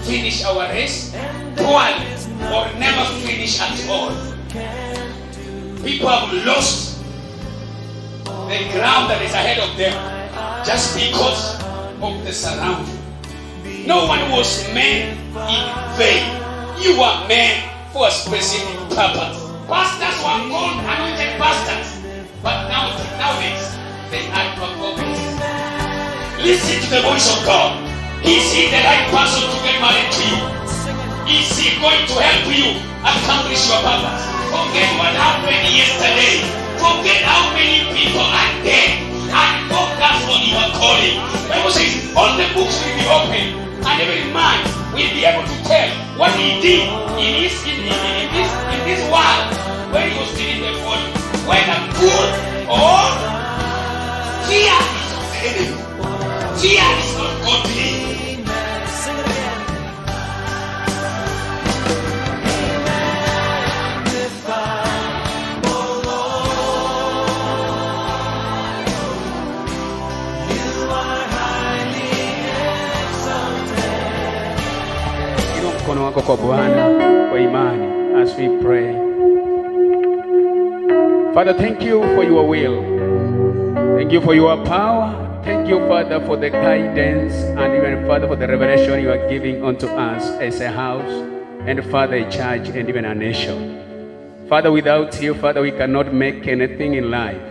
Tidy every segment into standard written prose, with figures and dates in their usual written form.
finish our race poorly or never finish at all. People have lost the ground that is ahead of them just because of the surrounding. No one was made in vain. You were made for a specific purpose. Pastors were called anointed pastors, but nowadays they are performers. Listen to the voice of God. Is he the right person to get married to you? Is he going to help you accomplish your purpose? Forget what happened yesterday. Forget how many people are dead and focus on your calling. The Bible says all the books will be open and every man will be able to tell what he did in this world when he was still in the body. Whether good or fear is of the enemy. Fear is not godly. Mkono wako kwa Bwana kwa imani as we pray. Father, thank you for your will. Thank you for your power. Thank you, Father, for the guidance and even, Father, for the revelation you are giving unto us as a house and, Father, a church and even a nation. Father, without you, Father, we cannot make anything in life.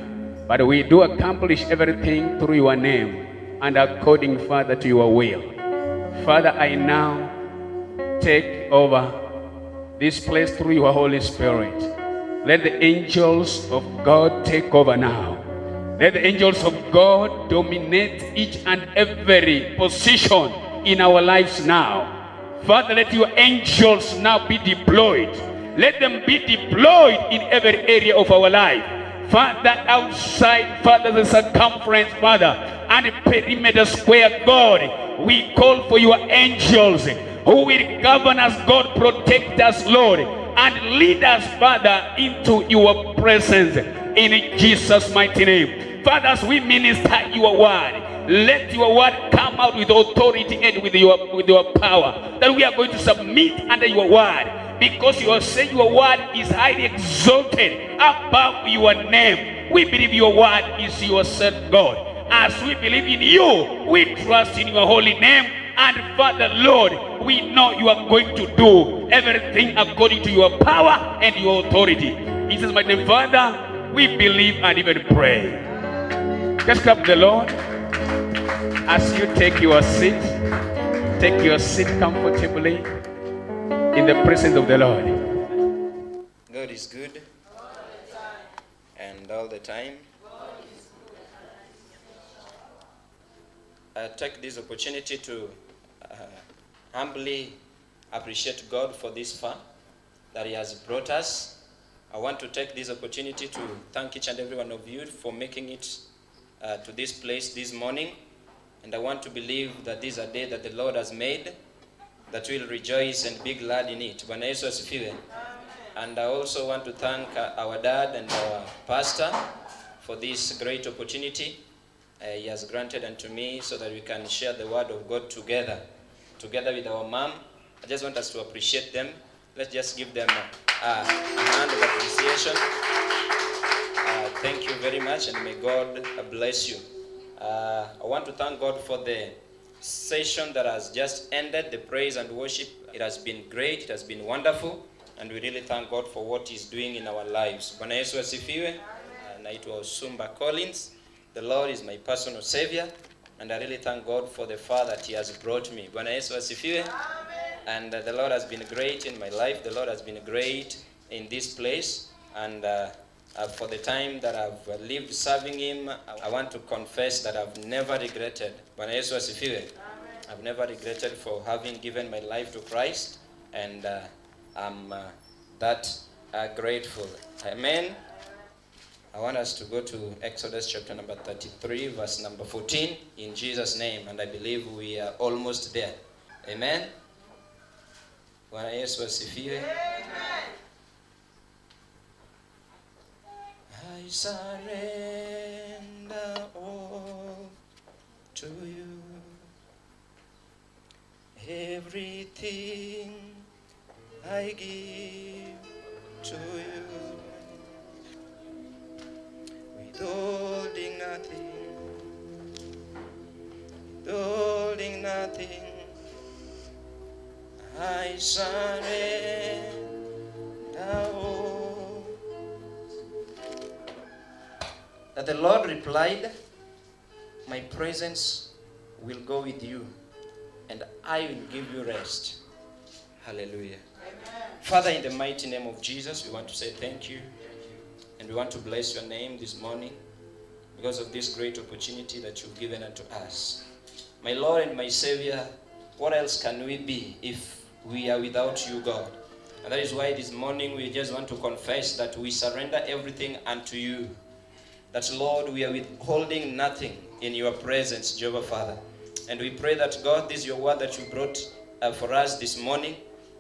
But we do accomplish everything through your name and according, Father, to your will. Father, I now take over this place through your Holy Spirit. Let the angels of God take over now. Let the angels of God dominate each and every position in our lives now. Father, let your angels now be deployed. Let them be deployed in every area of our life. Father, outside, Father, the circumference, Father, and the perimeter square, God, we call for your angels who will govern us, God, protect us, Lord, and lead us, Father, into your presence in Jesus' mighty name. Father, as we minister your word, let your word come out with authority and with your power, that we are going to submit under your word, because you are saying your word is highly exalted above your name. We believe your word is yourself, God. As we believe in you, we trust in your holy name. And Father, Lord, we know you are going to do everything according to your power and your authority. In Jesus' mighty name, Father, we believe and even pray. Just clap the Lord as you take your seat. Take your seat comfortably in the presence of the Lord. God is good and all the time. I take this opportunity to humbly appreciate God for this far that He has brought us. I want to take this opportunity to thank each and every one of you for making it to this place this morning. And I want to believe that this is a day that the Lord has made, that we'll rejoice and be glad in it. Bwana Yesu asifiwe. And I also want to thank our dad and our pastor for this great opportunity he has granted unto me so that we can share the word of God together with our mom. I just want us to appreciate them. Let's just give them a hand of appreciation. Thank you very much, and may God bless you. I want to thank God for the session that has just ended, the praise and worship. It has been great, it has been wonderful, and we really thank God for what He's doing in our lives. Bwana Yesu asifiwe. Naitwa Osumba Collins. The Lord is my personal savior, and I really thank God for the far that He has brought me. Bwana Yesu asifiwe. And the Lord has been great in my life. The Lord has been great in this place, and for the time that I've lived serving Him, I want to confess that I've never regretted. Bwana Yesu asifiwe. I've never regretted for having given my life to Christ, and I'm that grateful. Amen. I want us to go to Exodus chapter number 33, verse number 14, in Jesus' name, and I believe we are almost there. Amen. Bwana Yesu asifiwe. I surrender all to you. Everything I give to you, withholding nothing, I surrender all. That the Lord replied, my presence will go with you, and I will give you rest. Hallelujah. Amen. Father, in the mighty name of Jesus, we want to say thank you. And we want to bless your name this morning because of this great opportunity that you've given unto us. My Lord and my Savior, what else can we be if we are without you, God? And that is why this morning we just want to confess that we surrender everything unto you. That, Lord, we are withholding nothing in your presence, Jehovah Father. And we pray that, God, this is your word that you brought for us this morning.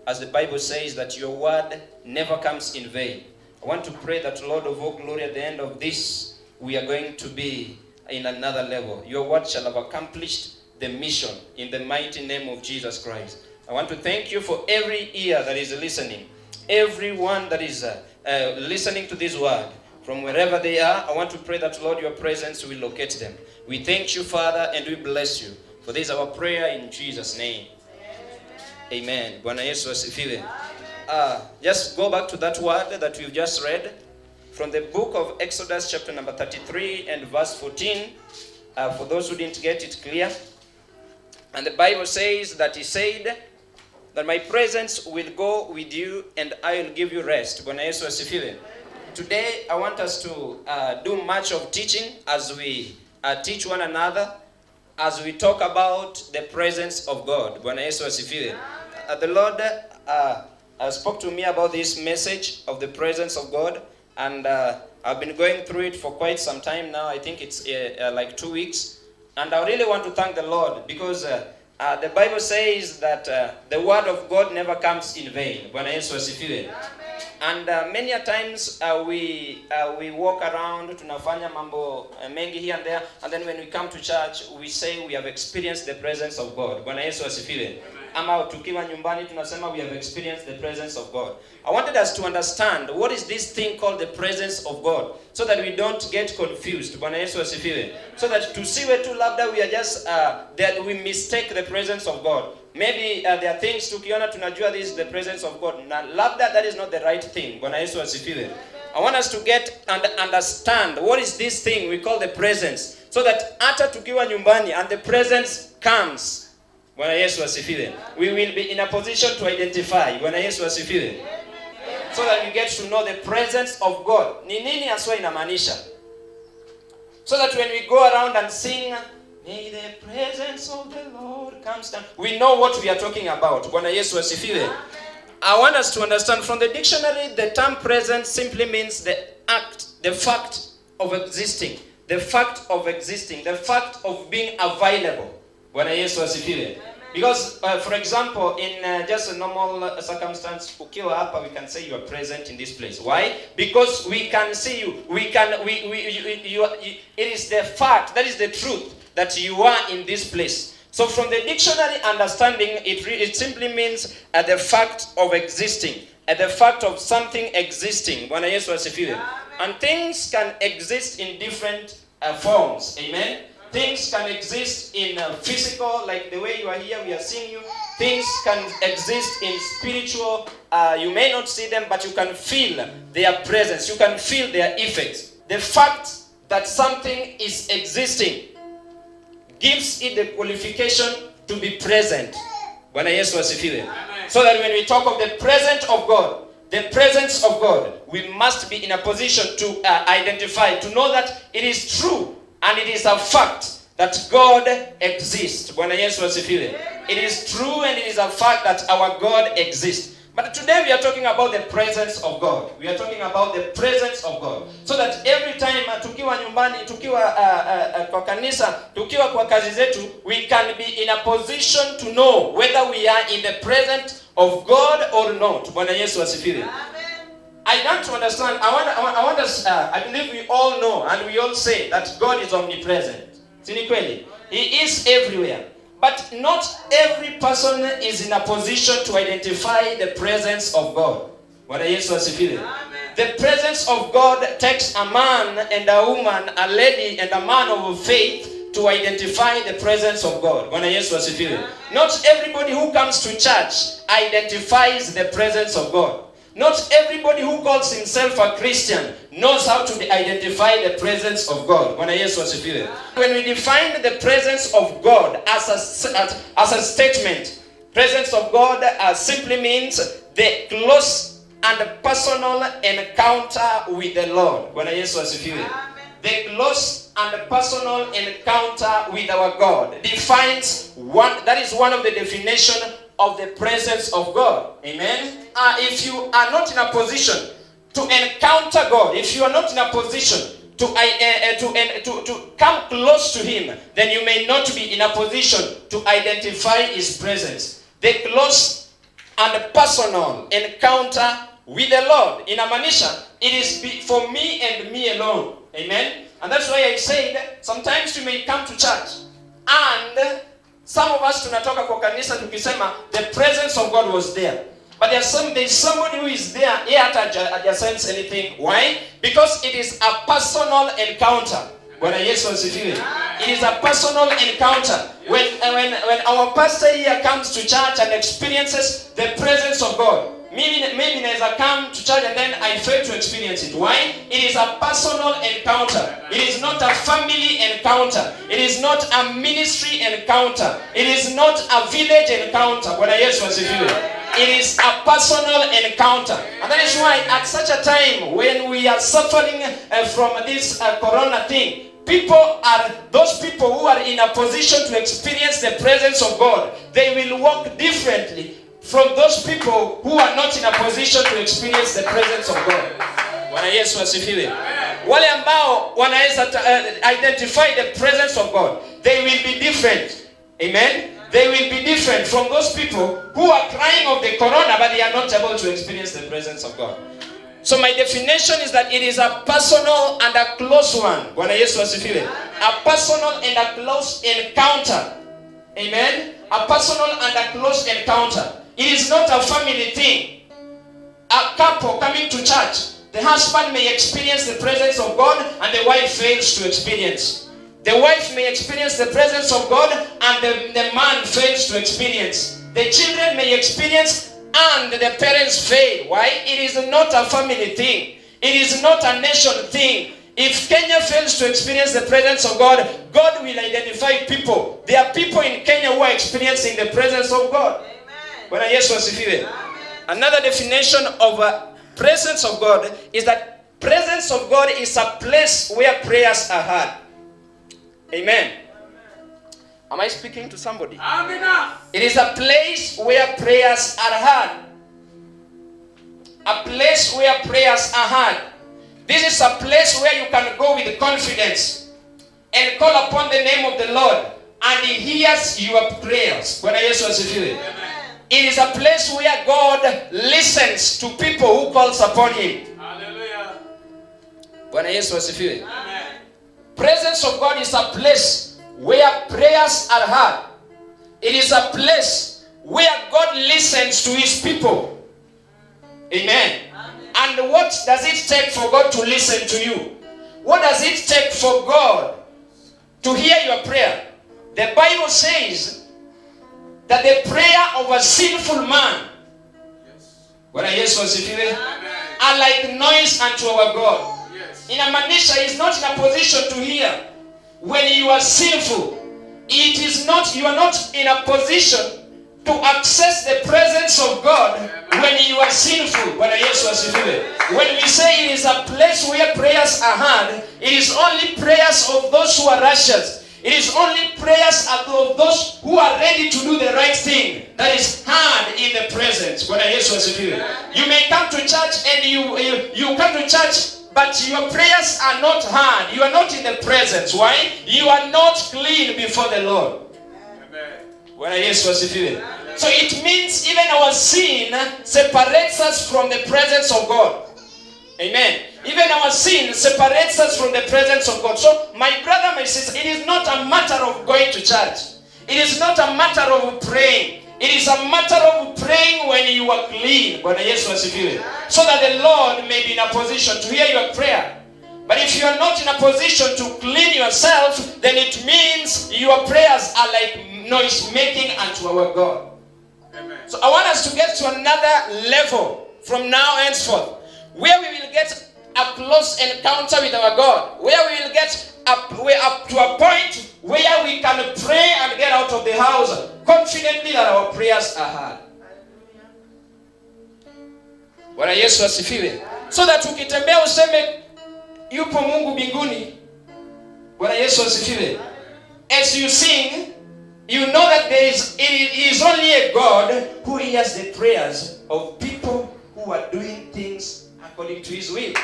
As the Bible says that your word never comes in vain. I want to pray that, Lord of all glory, at the end of this, we are going to be in another level. Your word shall have accomplished the mission in the mighty name of Jesus Christ. I want to thank you for every ear that is listening. Everyone that is listening to this word. From wherever they are, I want to pray that, Lord, your presence will locate them. We thank you, Father, and we bless you. For this is our prayer in Jesus' name. Amen. Bwana Yesu asifiwe. Just go back to that word that we've just read from the book of Exodus chapter number 33 and verse 14. For those who didn't get it clear. And the Bible says that he said that my presence will go with you and I will give you rest. Bwana Yesu asifiwe. Today I want us to do much of teaching as we teach one another, as we talk about the presence of God. Bwana Yesu asifiwe. The Lord spoke to me about this message of the presence of God, and I've been going through it for quite some time now. I think it's like 2 weeks, and I really want to thank the Lord because the Bible says that the word of God never comes in vain. Bwana Yesu asifiwe. And many a times we walk around, tunafanya mambo mengi here and there, and then when we come to church, we say we have experienced the presence of God. Bwana Yesu asifiwe. Ama tukiwa nyumbani tunasema we have experienced the presence of God. I wanted us to understand what is this thing called the presence of God, so that we don't get confused. Bwana Yesu asifiwe. So that tusiwe tu labda we are just that we mistake the presence of God. Maybe there are things tukiona tunajua this is the presence of God. Na labda that is not the right thing. Bwana Yesu asifiwe. I want us to get and understand what is this thing we call the presence, so that hata tukiwa nyumbani and the presence comes, Bwana Yesu asifiwe, we will be in a position to identify. Bwana Yesu asifiwe. So that we get to know the presence of God. Ni nini aswa inamaanisha? So that when we go around and sing, may the presence of the Lord comes down, we know what we are talking about. Bwana Yesu asifiwe. I want us to understand from the dictionary, the term presence simply means the act, the fact of existing. The fact of existing. The fact of being available. Bwana Yesu asifiwe. Because, for example, in just a normal circumstance, ukiwa hapa, we can say you are present in this place. Why? Because we can see you. It is the fact, that is the truth, that you are in this place. So from the dictionary understanding, it simply means the fact of existing. The fact of something existing. Bwana Yesu asifiwe. And things can exist in different forms. Amen? Things can exist in physical, like the way you are here, we are seeing you. Things can exist in spiritual. You may not see them, but you can feel their presence. You can feel their effects. The fact that something is existing gives it the qualification to be present. Bwana Yesu asifiwe. So that when we talk of the presence of God, we must be in a position to identify, to know that it is true. And it is a fact that God exists. Bwana Yesu asifiwe. It is true and it is a fact that our God exists. But today we are talking about the presence of God. We are talking about the presence of God. So that every time tukiwa nyumbani, tukiwa kwa kanisa, tukiwa kwa kazi zetu, we can be in a position to know whether we are in the presence of God or not. Bwana Yesu asifiwe. I want to understand, I want us, I believe we all know and we all say that God is omnipresent. Sini kweli? He is everywhere. But not every person is in a position to identify the presence of God. Bwana Yesu asifiwe. The presence of God takes a man and a woman, a lady and a man of faith to identify the presence of God. Bwana Yesu asifiwe. Not everybody who comes to church identifies the presence of God. Not everybody who calls himself a Christian knows how to identify the presence of God. Bwana Yesu asifiwe. When we define the presence of God as a statement, presence of God simply means the close and personal encounter with the Lord. Bwana Yesu asifiwe. The close and personal encounter with our God defines one. That is one of the definitions of the presence of God. Amen. If you are not in a position to encounter God, if you are not in a position to come close to Him, then you may not be in a position to identify His presence. The close and personal encounter with the Lord. Inamaanisha, it is for me and me alone. Amen. And that's why I said sometimes you may come to church and some of us tunatoka kwa kanisa tukisema the presence of God was there. But there's somebody who is there, he hata sense anything. Why? Because it is a personal encounter. Bwana Yesu asifiwe. It is a personal encounter. When our pastor here comes to church and experiences the presence of God, maybe naweza come to church and then I fail to experience it. Why? It is a personal encounter. It is not a family encounter. It is not a ministry encounter. It is not a village encounter. Bwana Yesu asifiwe. It is a personal encounter. And that is why at such a time when we are suffering from this corona thing, those people who are in a position to experience the presence of God, they will walk differently from those people who are not in a position to experience the presence of God. Bwana Yesu asifiwe. Wale ambao wanaweza identify the presence of God, they will be different. Amen. They will be different from those people who are crying of the corona but they are not able to experience the presence of God. So my definition is that it is a personal and a close one. Bwana Yesu asifiwe. A personal and a close encounter. Amen. A personal and a close encounter. It is not a family thing. A couple coming to church, the husband may experience the presence of God and the wife fails to experience. The wife may experience the presence of God and the man fails to experience. The children may experience and the parents fail. Why? It is not a family thing. It is not a nation thing. If Kenya fails to experience the presence of God, God will identify people. There are people in Kenya who are experiencing the presence of God. Bwana Yesu asifiwe. Another definition of presence of God is that presence of God is a place where prayers are heard. Amen. Am I speaking to somebody? Amen. It is a place where prayers are heard. A place where prayers are heard. This is a place where you can go with confidence and call upon the name of the Lord and He hears your prayers. Bwana Yesu asifiwe. It is a place where God listens to people who calls upon Him. Hallelujah. Bwana Yesu asifiwe. Amen. Presence of God is a place where prayers are heard. It is a place where God listens to His people. Amen. And what does it take for God to listen to you? What does it take for God to hear your prayer? The Bible says that the prayer of a sinful man, Bwana Yesu asifiwe, are like noise unto our God. Inamaanisha is not in a position to hear when you are sinful. You are not in a position to access the presence of God when you are sinful. Bwana Yesu asifiwe. When we say it is a place where prayers are heard, it is only prayers of those who are righteous. It is only prayers of those who are ready to do the right thing that is heard in the presence. Bwana Yesu asifiwe. You may come to church and you come to church, but your prayers are not heard. You are not in the presence. Why? You are not clean before the Lord. Bwana Yesu asifiwe. So it means even our sin separates us from the presence of God. Amen. Even our sin separates us from the presence of God. So my brother, my sister, it is not a matter of going to church. It is not a matter of praying. It is a matter of praying when you are clean. So that the Lord may be in a position to hear your prayer. But if you are not in a position to clean yourself, then it means your prayers are like noise making unto our God. Amen. So I want us to get to another level from now henceforth, where we will get a close encounter with our God, where we will get up to a point where we can pray and get out of the house confidently that our prayers are heard. Bwana Yesu asifiwe. So that ukitembea useme yupo Mungu mbinguni. Bwana Yesu asifiwe. As you sing, you know that it is only a God who hears the prayers of people who are doing things according to his will.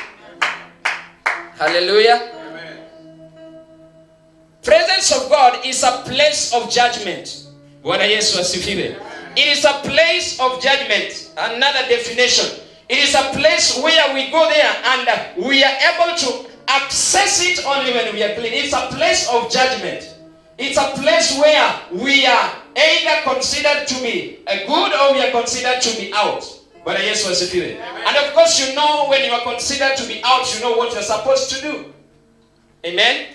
Hallelujah. Amen. Presence of God is a place of judgment. Bwana Yesu asifiwe. It is a place of judgment. Another definition. It is a place where we go there and we are able to access it only when we are clean. It's a place of judgment. It's a place where we are either considered to be good or we are considered to be out. Bwana Yesu asifiwe. And of course you know when you are considered to be out, you know what you're supposed to do. Amen.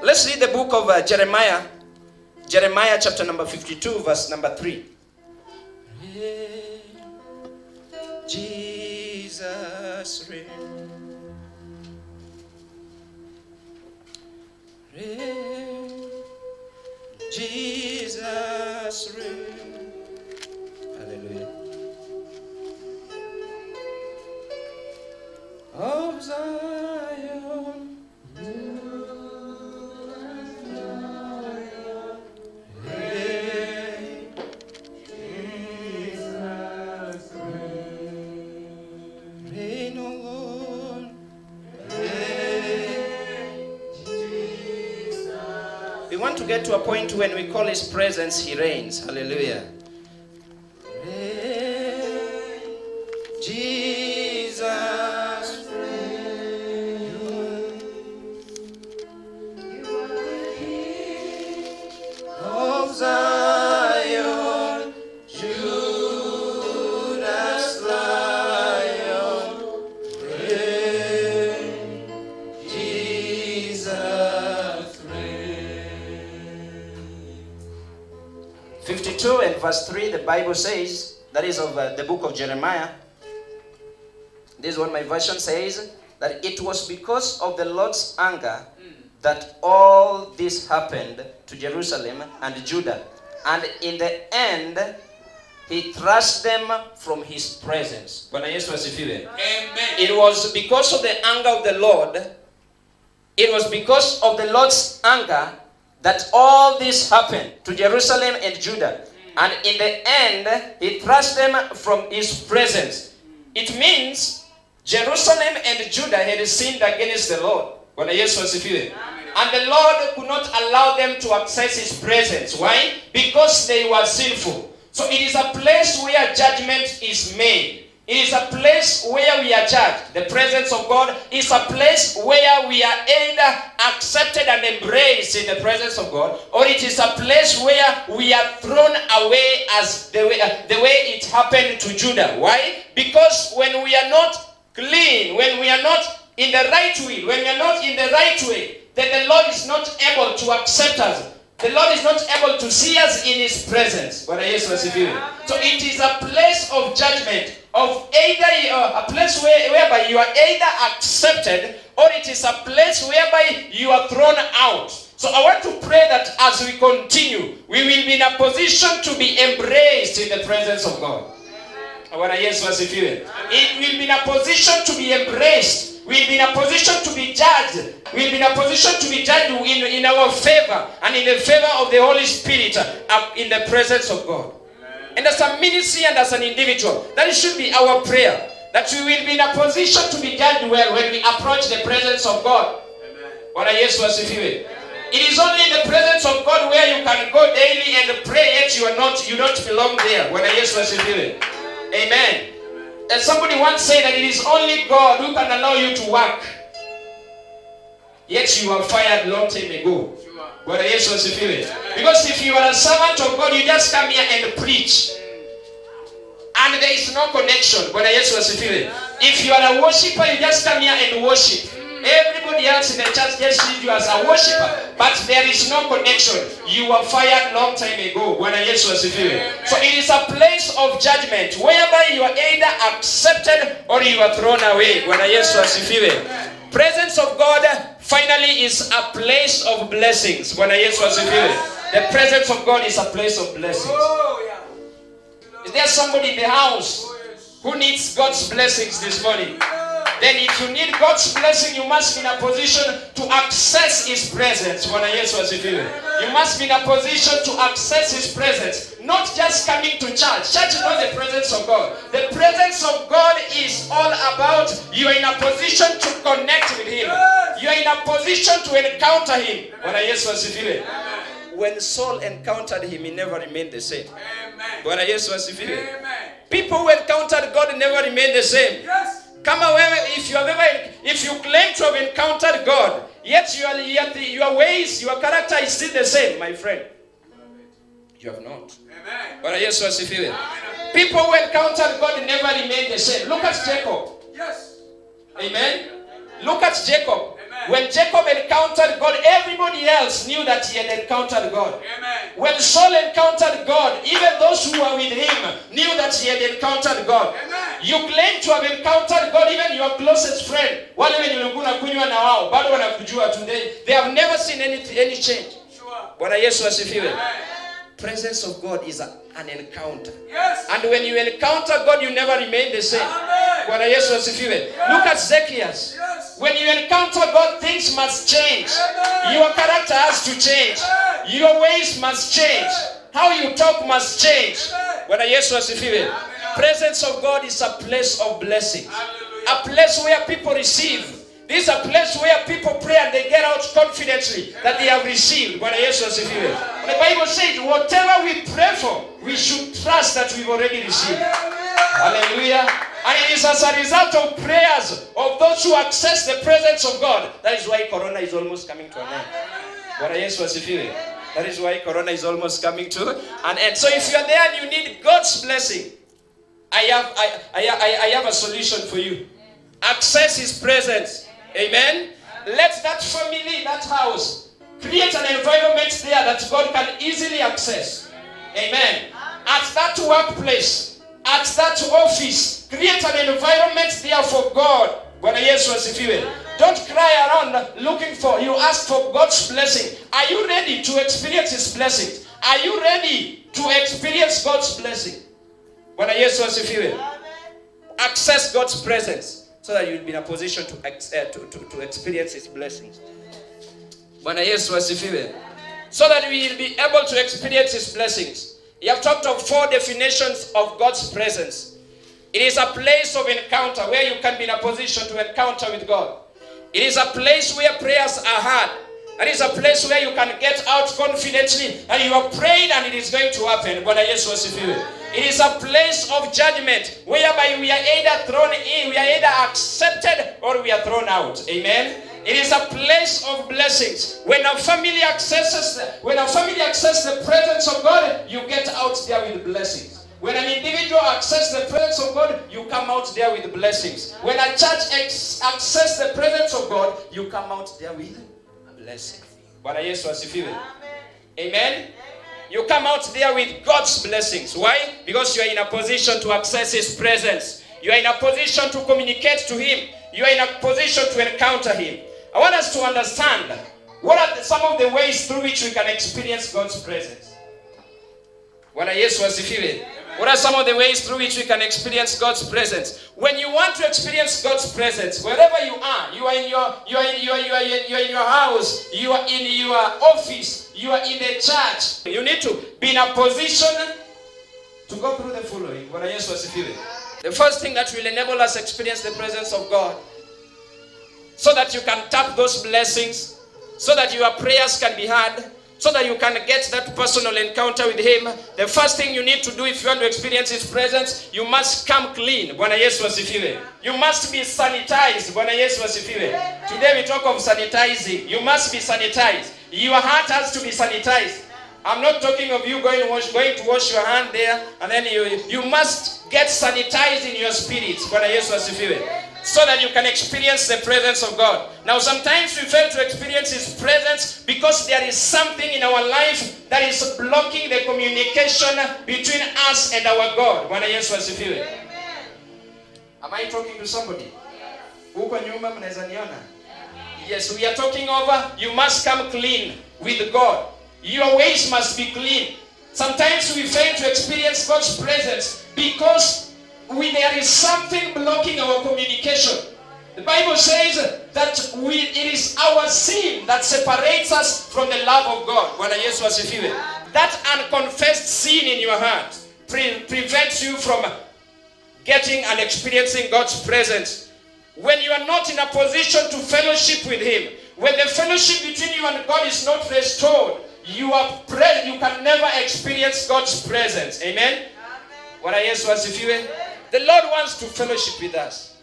Let's read the book of Jeremiah. Jeremiah chapter number 52 verse number 3. Jesus reign. Jesus reign. Hallelujah. Of Zion. We want to get to a point when we call his presence, he reigns. Hallelujah. Jesus reign. You are the King of Zion, Judah's Lion, reign. Jesus reign. 52 and verse 3, the Bible says, that is of the book of Jeremiah. This is what my version says, that it was because of the Lord's anger that all this happened to Jerusalem and Judah. And in the end, he thrust them from his presence. Bwana Yesu asifiwe. Amen. It was because of the anger of the Lord, it was because of the Lord's anger that all this happened to Jerusalem and Judah. And in the end, he thrust them from his presence. It means Jerusalem and Judah had sinned against the Lord. Bwana Yesu asifiwe. And the Lord could not allow them to access his presence. Why? Because they were sinful. So it is a place where judgment is made. It is a place where we are judged. The presence of God is a place where we are either accepted and embraced in the presence of God, or it is a place where we are thrown away as the way it happened to Judah. Why? Because when we are not clean, when we are not in the right will, when we are not in the right way, then the Lord is not able to accept us. The Lord is not able to see us in his presence. So it is a place of judgment, of either a place whereby you are either accepted, or it is a place whereby you are thrown out. So I want to pray that as we continue, we will be in a position to be embraced in the presence of God. It will be in a position to be embraced. We'll be in a position to be judged. We'll be in a position to be judged in our favor and in the favor of the Holy Spirit in the presence of God. Amen. And as a ministry and as an individual, that should be our prayer. That we will be in a position to be judged well when we approach the presence of God. Amen. It is only in the presence of God where you can go daily and pray, yet you don't belong there. Amen. And somebody once said that it is only God who can allow you to work, yet you are fired long time ago. Bwana Yesu asifiwe. Because if you are a servant of God, you just come here and preach. And there is no connection. Bwana Yesu asifiwe. If you are a worshiper, you just come here and worship. Everybody else in the church just sees you as a worshiper, but there is no connection. You were fired long time ago. Bwana Yesu asifiwe. So it is a place of judgment whereby you are either accepted or you are thrown away. Bwana Yesu asifiwe. Presence of God finally is a place of blessings. Bwana Yesu asifiwe. The presence of God is a place of blessings. Is there somebody in the house who needs God's blessings this morning? Then if you need God's blessing, you must be in a position to access His presence. Bwana Yesu asifiwe. You must be in a position to access His presence. Not just coming to church. Church is not the presence of God. The presence of God is all about you are in a position to connect with Him. You are in a position to encounter Him. Bwana Yesu asifiwe. When Saul encountered Him, he never remained the same. Bwana Yesu asifiwe. People who encountered God never remained the same. Kama wewe, if you claim to have encountered God, yet your ways, your character is still the same, my friend, you have not. Bwana Yesu asifiwe. People who encountered God never remain the same. Look at Jacob. Yes. Amen. Look at Jacob. When Jacob encountered God, everybody else knew that he had encountered God. Amen. When Saul encountered God, even those who were with him knew that he had encountered God. Amen. You claim to have encountered God, even your closest friend. They have never seen any change. Bwana Yesu asifiwe. Presence of God is an encounter. Yes. And when you encounter God, you never remain the same. Bwana Yesu asifiwe. Look at Zacchaeus. Yes. When you encounter God, things must change. Amen. Your character has to change. Amen. Your ways must change. How you talk must change. Bwana Yesu asifiwe. Presence of God is a place of blessing. A place where people receive. This is a place where people pray and they get out confidently that they have received. Bwana Yesu asifiwe. The Bible says whatever we pray for, we should trust that we've already received. Hallelujah. And it is as a result of prayers of those who access the presence of God. That is why Corona is almost coming to an end. Bwana Yesu asifiwe. That is why Corona is almost coming to an end. So if you are there and you need God's blessing, I have a solution for you. Access His presence. Amen. Let that family, that house, create an environment there that God can easily access. Amen. At that workplace, at that office, create an environment there for God. Bwana Yesu asifiwe. Don't cry around looking for, you ask for God's blessing. Are you ready to experience His blessings? Are you ready to experience God's blessing? Bwana Yesu asifiwe. Access God's presence so that you'll be in a position to experience His blessings. Bwana Yesu asifiwe. So that we will be able to experience His blessings. You have talked of 4 definitions of God's presence. It is a place of encounter where you can be in a position to encounter with God. It is a place where prayers are heard. It is a place where you can get out confidently and you have prayed and it is going to happen. Bwana Yesu asifiwe. It is a place of judgment whereby we are either thrown in, we are either accepted or we are thrown out. Amen. It is a place of blessings. When a family accesses the presence of God, you get out there with blessings. When an individual accesses the presence of God, you come out there with blessings. When a church accesses the presence of God, you come out there with a blessing. Bwana Yesu asifiwe. Amen. You come out there with God's blessings. Why? Because you are in a position to access His presence. You are in a position to communicate to Him. You are in a position to encounter Him. I want us to understand what are some of the ways through which we can experience God's presence. Bwana Yesu asifiwe. What are some of the ways through which we can experience God's presence? When you want to experience God's presence, wherever you are in your house, you are in your office, you are in the church, you need to be in a position to go through the following. Bwana Yesu asifiwe. The first thing that will enable us to experience the presence of God, so that you can tap those blessings, so that your prayers can be heard, so that you can get that personal encounter with Him. The first thing you need to do if you want to experience His presence, you must come clean. Bwana Yesu asifiwe. You must be sanitized. Bwana Yesu asifiwe. Today we talk of sanitizing. You must be sanitized. Your heart has to be sanitized. I'm not talking of you going to wash your hand there, and then you must get sanitized in your spirit. So that you can experience the presence of God. Now sometimes we fail to experience His presence because there is something in our life that is blocking the communication between us and our God. Am I talking to somebody? Yes, we are talking over, you must come clean with God. Your ways must be clean. Sometimes we fail to experience God's presence because there is something blocking our communication. The Bible says that it is our sin that separates us from the love of God. That unconfessed sin in your heart prevents you from getting and experiencing God's presence. When you are not in a position to fellowship with Him, when the fellowship between you and God is not restored, you can never experience God's presence. Amen? The Lord wants to fellowship with us.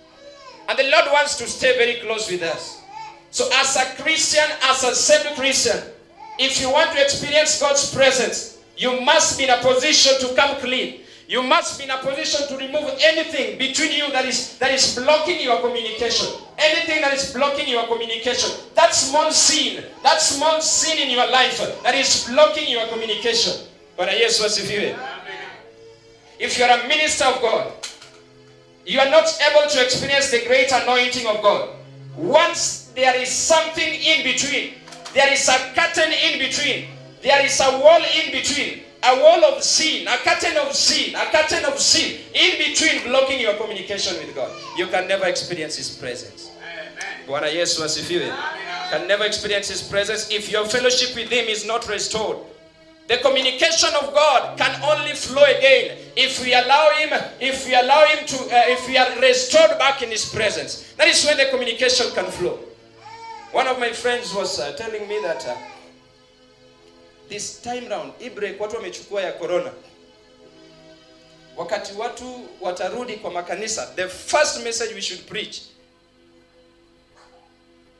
And the Lord wants to stay very close with us. So as a Christian, as a saved Christian, if you want to experience God's presence, you must be in a position to come clean. You must be in a position to remove anything between you that is blocking your communication. Anything that is blocking your communication. That small sin in your life that is blocking your communication. If you are a minister of God, you are not able to experience the great anointing of God. Once there is something in between, there is a curtain in between, there is a wall in between, a wall of sin, a curtain of sin in between blocking your communication with God. You can never experience His presence. Bwana Yesu asifiwe. Can never experience His presence if your fellowship with Him is not restored. The communication of God can only flow again if we allow Him to, if we are restored back in His presence. That is when the communication can flow. One of my friends was telling me that this time round, break watu wamechukua ya corona. Wakati watu watarudi kwa makanisa, the first message we should preach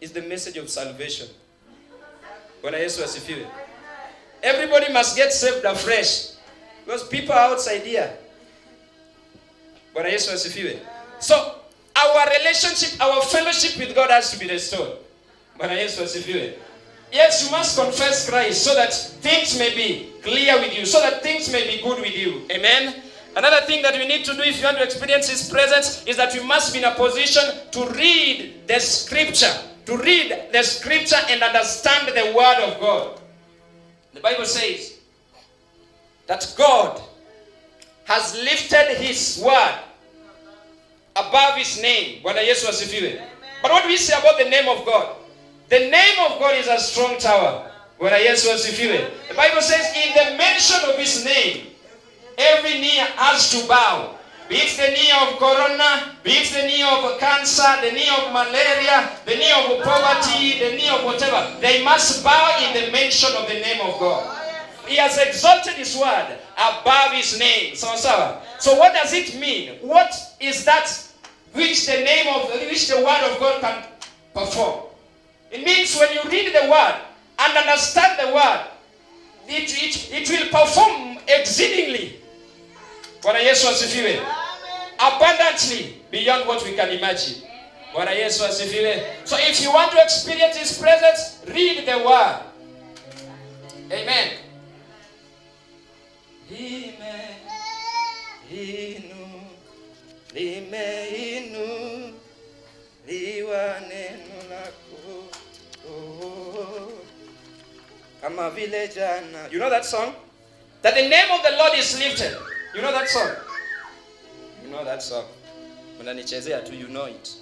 is the message of salvation. Bwana Yesu asifiwe. Everybody must get saved afresh because people are outside here. Bwana Yesu asifiwe. So our relationship, our fellowship with God has to be restored. Bwana Yesu asifiwe. Yes, you must confess Christ so that things may be clear with you, so that things may be good with you. Amen. Another thing that we need to do if you want to experience His presence is that we must be in a position to read the scripture. To read the scripture and understand the word of God. The Bible says that God has lifted His word above His name. Bwana Yesu asifiwe. But what do we say about the name of God? The name of God is a strong tower. Bwana Yesu asifiwe. The Bible says in the mention of His name, every knee has to bow. Be it the knee of corona, be it the knee of cancer, the knee of malaria, the knee of poverty, the knee of whatever. They must bow in the mention of the name of God. He has exalted His word above His name. So what does it mean? What is that which the word of God can perform? It means when you read the word and understand the word, it will perform exceedingly. Bwana Yesu asifiwe. Abundantly beyond what we can imagine. Bwana Yesu asifiwe. So if you want to experience His presence, read the word. Amen. You know that song? That the name of the Lord is lifted. You know that song? You know that song. You know it.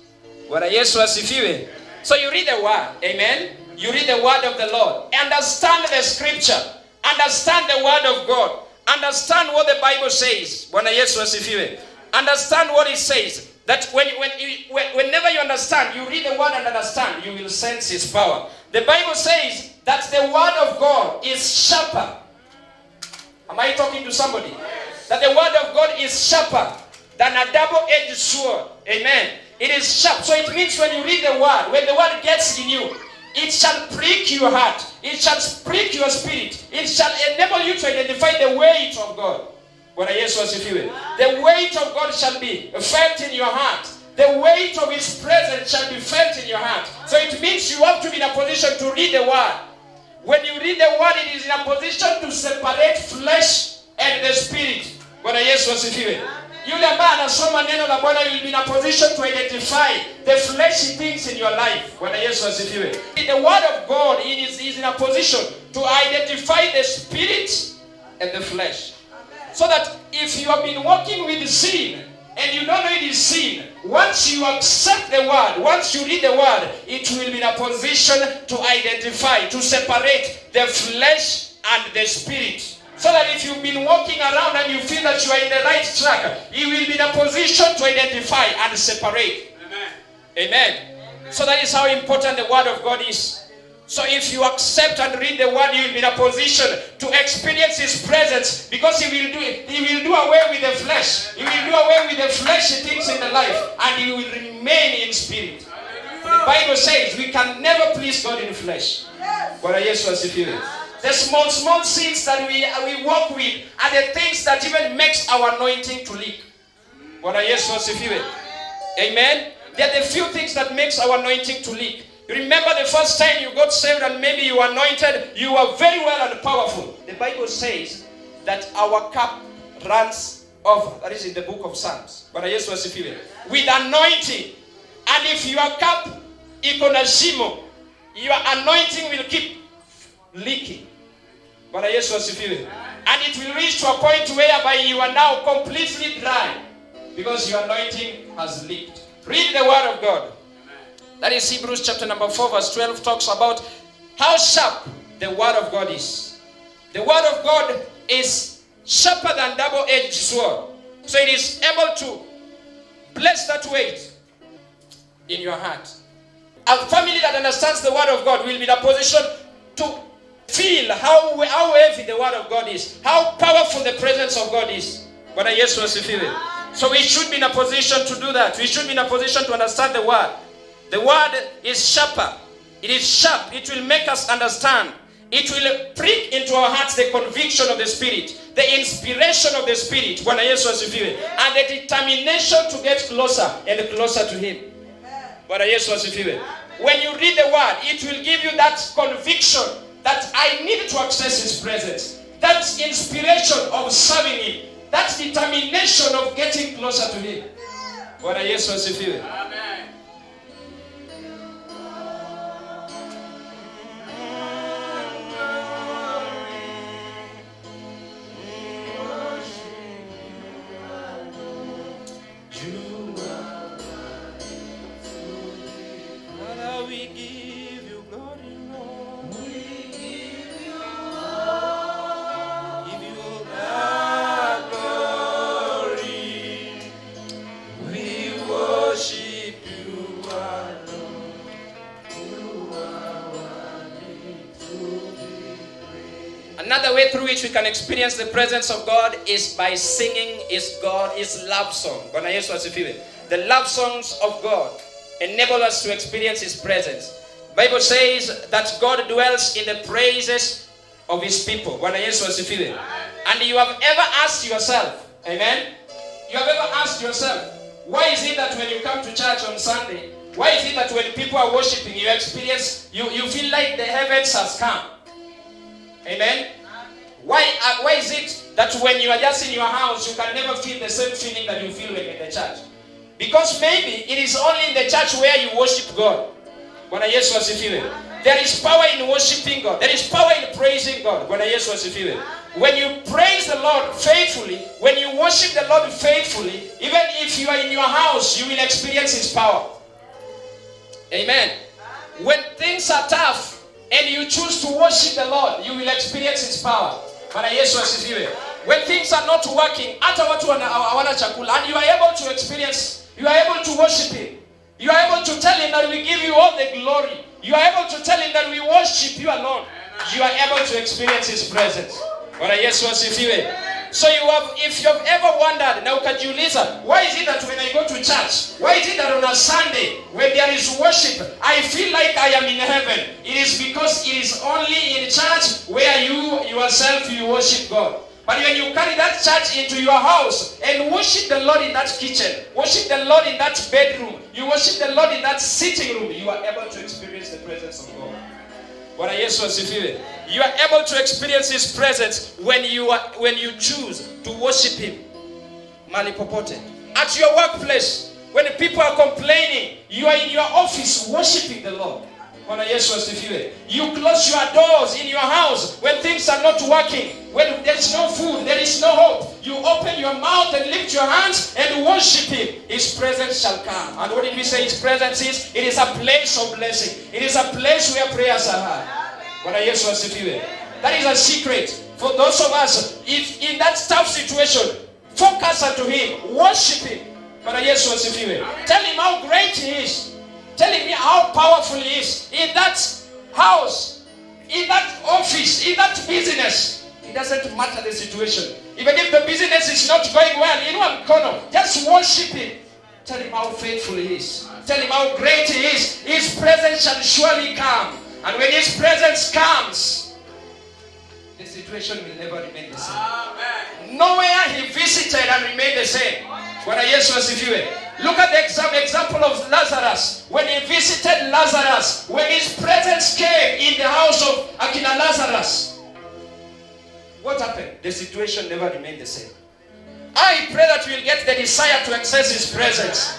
Bwana Yesu asifiwe. So you read the word. Amen. You read the word of the Lord. Understand the scripture. Understand the word of God. Understand what the Bible says. Bwana Yesu asifiwe. Understand what it says. That whenever you understand, you read the word and understand, you will sense His power. The Bible says that the word of God is sharper. Am I talking to somebody? That the word of God is sharper than a double-edged sword. Amen. It is sharp. So it means when you read the word, when the word gets in you, It shall prick your heart. It shall prick your spirit. It shall enable you to identify the weight of God. Bwana Yesu asifiwe. The weight of God shall be felt in your heart. The weight of His presence shall be felt in your heart. So it means you have to be in a position to read the Word. When you read the Word, it is in a position to separate flesh and the spirit. Bwana Yesu asifiwe. Yule ambaye anasoma neno la Bwana, you will be in a position to identify the fleshy things in your life. Bwana Yesu asifiwe. The Word of God is in a position to identify the spirit and the flesh. So that if you have been walking with sin and you don't know it is sin, once you accept the Word, once you read the Word, it will be in a position to identify, to separate the flesh and the spirit. So that if you've been walking around and you feel that you are in the right track, you will be in a position to identify and separate. Amen. Amen. So that is how important the Word of God is. So if you accept and read the Word, you will be in a position to experience His presence, because He will do away with the flesh. He will do away with the fleshy things in the life, and you will remain in spirit. The Bible says we can never please God in flesh. Bwana Yesu asifiwe. The small sins that we walk with are the things that even makes our anointing to leak. Bwana Yesu asifiwe. Amen. They are the few things that makes our anointing to leak. You remember the first time you got saved and maybe you were anointed, you were very well and powerful. The Bible says that our cup runs over. That is in the book of Psalms. Bwana Yesu asifiwe. With anointing. And if your cup iko na shimo, your anointing will keep leaking. Bwana Yesu asifiwe. And it will reach to a point whereby you are now completely dry because your anointing has leaked. Read the Word of God. That is Hebrews chapter number 4 verse 12 talks about how sharp the Word of God is. The Word of God is sharper than double-edged sword. So it is able to place that weight in your heart. A family that understands the Word of God will be in a position to feel how heavy the Word of God is, how powerful the presence of God is. Bwana Yesu asifiwe. So we should be in a position to do that. We should be in a position to understand the Word. The Word is sharper. It is sharp. It will make us understand. It will prick into our hearts the conviction of the Spirit, the inspiration of the Spirit, Bwana Yesu asifiwe, and the determination to get closer and closer to Him. Bwana Yesu asifiwe. When you read the Word, it will give you that conviction that I need to access His presence, that inspiration of serving Him, that determination of getting closer to Him. Bwana Yesu asifiwe. Amen. Another way through which we can experience the presence of God is by singing His love song. Bwana Yesu asifiwe. The love songs of God enable us to experience His presence. The Bible says that God dwells in the praises of His people. Bwana Yesu asifiwe. And you have ever asked yourself, amen? You have ever asked yourself, why is it that when you come to church on Sunday, why is it that when people are worshiping, you experience, you feel like the heavens has come? Amen? Why is it that when you are just in your house, you can never feel the same feeling that you feel when in the church? Because maybe it is only in the church where you worship God. Bwana Yesu asifiwe. There is power in worshiping God. There is power in praising God. Bwana Yesu asifiwe. When you praise the Lord faithfully, when you worship the Lord faithfully, even if you are in your house, you will experience His power. Amen. When things are tough, and you choose to worship the Lord, you will experience His power. Bwana Yesu asifiwe. When things are not working, hata watu hawana chakula, and you are able to experience, you are able to worship Him. You are able to tell Him that we give you all the glory. You are able to tell Him that we worship you alone. You are able to experience His presence. Bwana Yesu asifiwe. So if you have ever wondered, na ukajiuliza, why is it that when I go to to church? Why is it that on a Sunday, when there is worship, I feel like I am in heaven? It is because it is only in church where you yourself you worship God. But when you carry that church into your house and worship the Lord in that kitchen, worship the Lord in that bedroom, you worship the Lord in that sitting room, you are able to experience the presence of God. Bwana Yesu asifiwe. You are able to experience His presence when you choose to worship Him. Mahali popote. At your workplace, when people are complaining, you are in your office worshiping the Lord. Bwana Yesu asifiwe. You close your doors in your house when things are not working. When there is no food, there is no hope. You open your mouth and lift your hands and worship Him. His presence shall come. And what did we say His presence is? It is a place of blessing. It is a place where prayers are heard. Bwana Yesu asifiwe. That is a secret for those of us. If in that tough situation, focus unto Him. Worship Him. Bwana Yesu asifiwe. Tell Him how great He is. Tell Him how powerful He is. In that house, in that office, in that business. It doesn't matter the situation. Even if the business is not going well, in one corner, just worship Him. Tell Him how faithful He is. Tell Him how great He is. His presence shall surely come. And when His presence comes, the situation will never remain the same. Amen. Nowhere He visited and remained the same. Bwana Yesu asifiwe. Look at the example of Lazarus. When He visited Lazarus, when His presence came in the house of Akina Lazarus, what happened? The situation never remained the same. I pray that we will get the desire to access His presence.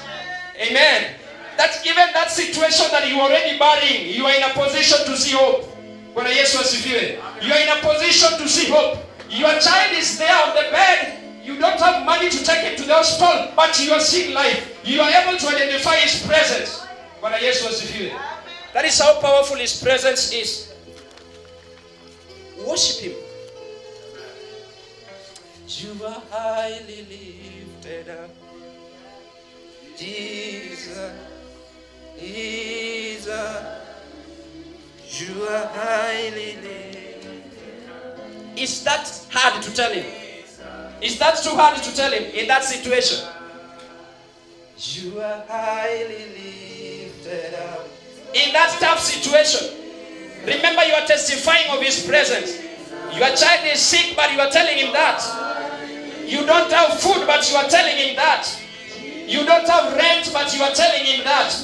Amen. That even that situation that you are already burying, you are in a position to see hope. Bwana Yesu asifiwe. You are in a position to see hope. Your child is there on the bed. You don't have money to take him to the hospital, but you are seeing life. You are able to identify His presence. Bwana Yesu asifiwe. That is how powerful His presence is. Worship Him. You are highly lifted up, Jesus. Jesus, you are highly lifted. Is that hard to tell Him? Is that too hard to tell Him in that situation? You are highly lifted up. In that tough situation, remember you are testifying of His presence. Your child is sick, but you are telling him that. You don't have food, but you are telling him that. You don't have rent, but you are telling him that.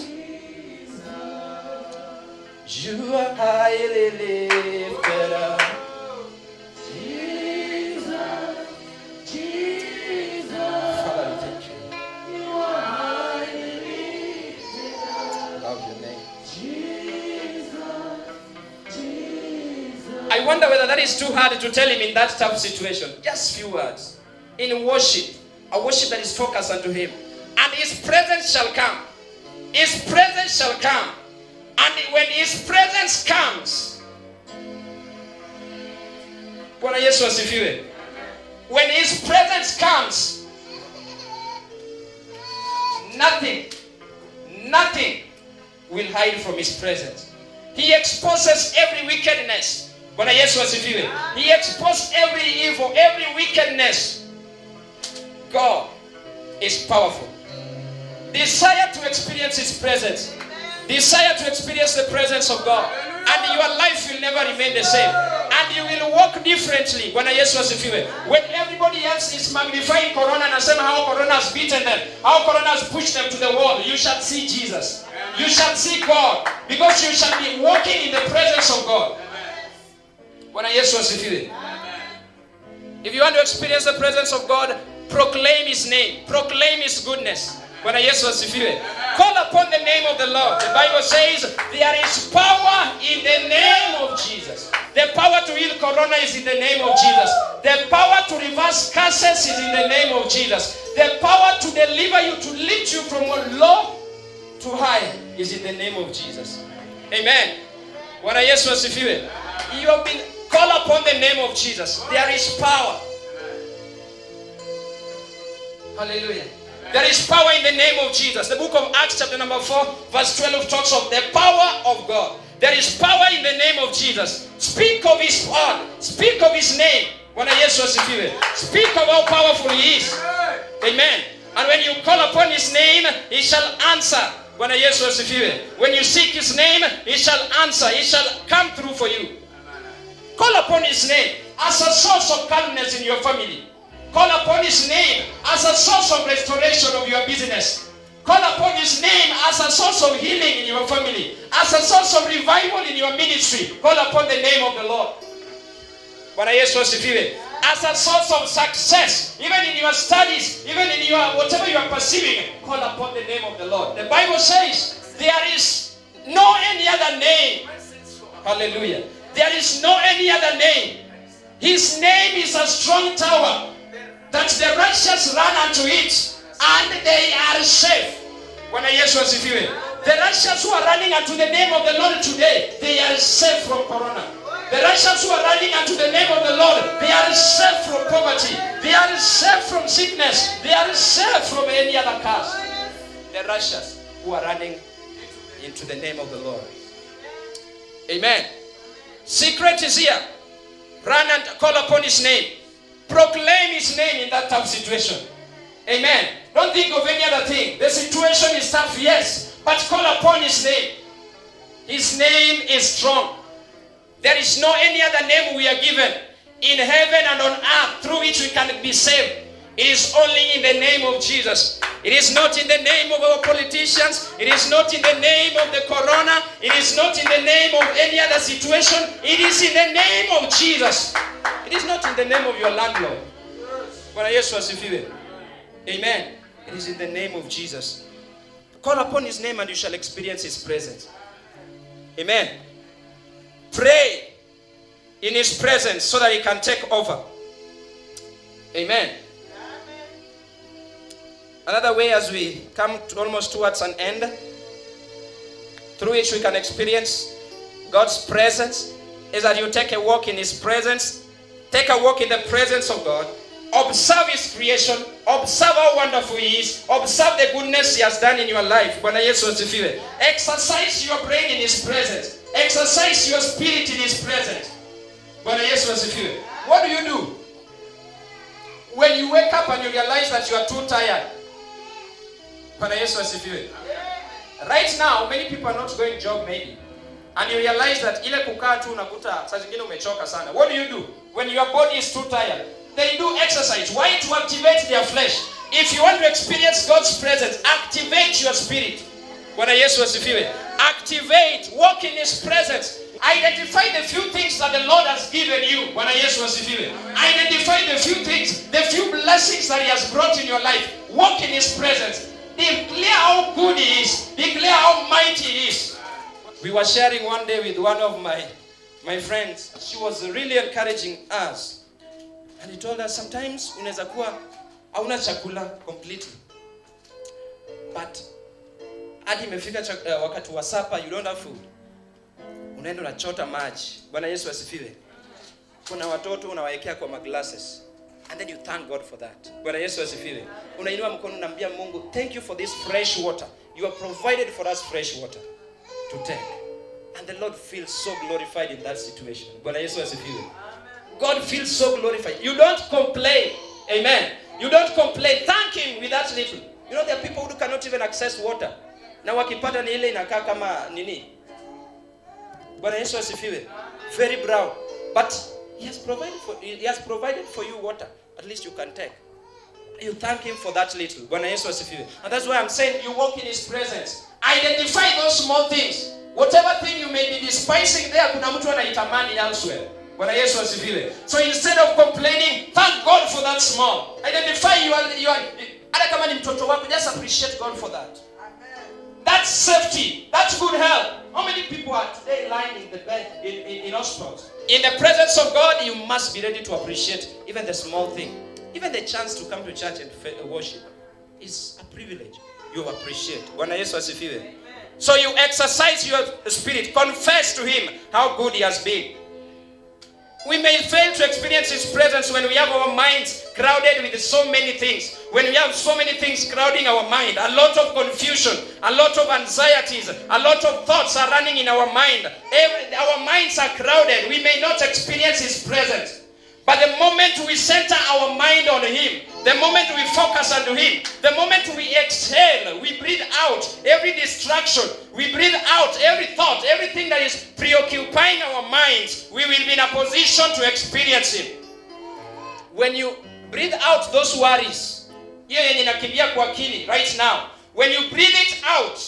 You are highly lifted up. Jesus, Jesus. Father, thank you. You are highly lifted up. Love your name. Jesus, Jesus. I wonder whether that is too hard to tell him in that tough situation. Just few words. In worship, a worship that is focused unto Him. And His presence shall come. His presence shall come. And when His presence comes, Bwana Yesu asifiwe. When His presence comes, nothing will hide from His presence. He exposes every wickedness. Bwana Yesu asifiwe. He exposes every evil, every wickedness. God is powerful. Desire to experience His presence. Desire to experience the presence of God. And your life will never remain the same. And you will walk differently. Bwana Yesu asifiwe. When everybody else is magnifying Corona and saying how Corona has beaten them, how Corona has pushed them to the wall, you shall see Jesus. You shall see God. Because you shall be walking in the presence of God. Bwana Yesu asifiwe. If you want to experience the presence of God, proclaim His name. Proclaim His goodness. Bwana Yesu asifiwe. Call upon the name of the Lord. The Bible says there is power in the name of Jesus. The power to heal Corona is in the name of Jesus. The power to reverse curses is in the name of Jesus. The power to deliver you, to lift you from low to high is in the name of Jesus. Amen. Bwana Yesu asifiwe. You have been called upon the name of Jesus. There is power. Hallelujah. There is power in the name of Jesus. The book of Acts chapter number 4 verse 12 talks of the power of God. There is power in the name of Jesus. Speak of His word. Speak of His name. Bwana Yesu asifiwe. Speak of how powerful He is. Amen. And when you call upon his name, he shall answer. Bwana Yesu asifiwe. When you seek his name, he shall answer. He shall come through for you. Call upon his name as a source of calmness in your family. Call upon his name as a source of restoration of your business. Call upon his name as a source of healing in your family. As a source of revival in your ministry. Call upon the name of the Lord. Bwana Yesu asifiwe. As a source of success, even in your studies, even in your whatever you are pursuing, call upon the name of the Lord. The Bible says there is no any other name. Hallelujah. There is no any other name. His name is a strong tower that the righteous run unto it and they are safe. Bwana Yesu asifiwe. The righteous who are running unto the name of the Lord today, they are safe from corona. The righteous who are running unto the name of the Lord, they are safe from poverty. They are safe from sickness. They are safe from any other curse. The righteous who are running into the name of the Lord. Amen. Secret is here. Run and call upon his name. Proclaim his name in that tough situation. Amen. Don't think of any other thing. The situation is tough, yes, but call upon his name. His name is strong. There is no any other name we are given in heaven and on earth through which we can be saved. It is only in the name of Jesus. It is not in the name of our politicians. It is not in the name of the corona. It is not in the name of any other situation. It is in the name of Jesus. It is not in the name of your landlord. Bwana Yesu asifiwe. Amen. It is in the name of Jesus. Call upon his name and you shall experience his presence. Amen. Pray in his presence so that he can take over. Amen. Another way as we come to almost towards an end, through which we can experience God's presence, is that you take a walk in his presence. Take a walk in the presence of God. Observe his creation. Observe how wonderful he is. Observe the goodness he has done in your life. Bwana Yesu asifiwe. Exercise your brain in his presence. Exercise your spirit in his presence. Bwana Yesu asifiwe. What do? When you wake up and you realize that you are too tired. Bwana Yesu asifiwe. Right now, many people are not going job maybe. And you realize that ile kukaa tu unakuta saa zingine umechoka sana. What do? When your body is too tired? They do exercise. Why? To activate their flesh. If you want to experience God's presence, activate your spirit. Bwana Yesu asifiwe. Activate, walk in his presence. Identify the few things that the Lord has given you. Bwana Yesu asifiwe. Identify the few things, the few blessings that he has brought in your life. Walk in his presence. Declare how good he is. Declare how mighty he is. We were sharing one day with one of my friends. She was really encouraging us. And he told us sometimes unaweza kuwa hauna chakula completely. But hadi imefika wakati wa supper, you don't have food. Unaenda unachota maji. Bwana Yesu asifiwe. Kuna watoto unawaekea kwa glasses. And then you thank God for that. Bwana Yesu asifiwe. Unainua mkono unamwambia Mungu, thank you for this fresh water. You have provided for us fresh water to take. And the Lord feels so glorified in that situation. Bwana Yesu asifiwe. God feels so glorified. You don't complain. Amen. You don't complain. Thank him with that little. You know there are people who cannot even access water. Na wakipata ni ile inakaa kama nini. Bwana Yesu asifiwe. Very brown. But he has provided for you water. At least you can take. You thank him for that little. Bwana Yesu asifiwe. And that's why I'm saying you walk in his presence. Identify those small things. Whatever thing you may be despising there, kuna mtu anaitamani elsewhere. Bwana Yesu asifiwe. So instead of complaining, thank God for that small. Identify you are hata kama ni mtoto wako, just appreciate God for that. That's safety. That's good health. How many people are today lying in the bed in hospitals? In the presence of God, you must be ready to appreciate even the small thing. Even the chance to come to church and worship is a privilege. You appreciate. Bwana Yesu asifiwe. So you exercise your spirit. Confess to him how good he has been. We may fail to experience his presence when we have our minds crowded with so many things. When we have so many things crowding our mind, a lot of confusion, a lot of anxieties, a lot of thoughts are running in our mind. Our minds are crowded. We may not experience his presence. But the moment we center our mind on him, the moment we focus on Him, the moment we exhale, we breathe out every distraction, we breathe out every thought, everything that is preoccupying our minds, we will be in a position to experience Him. When you breathe out those worries, hiyo yenye inakimbia kwa akili right now, when you breathe it out,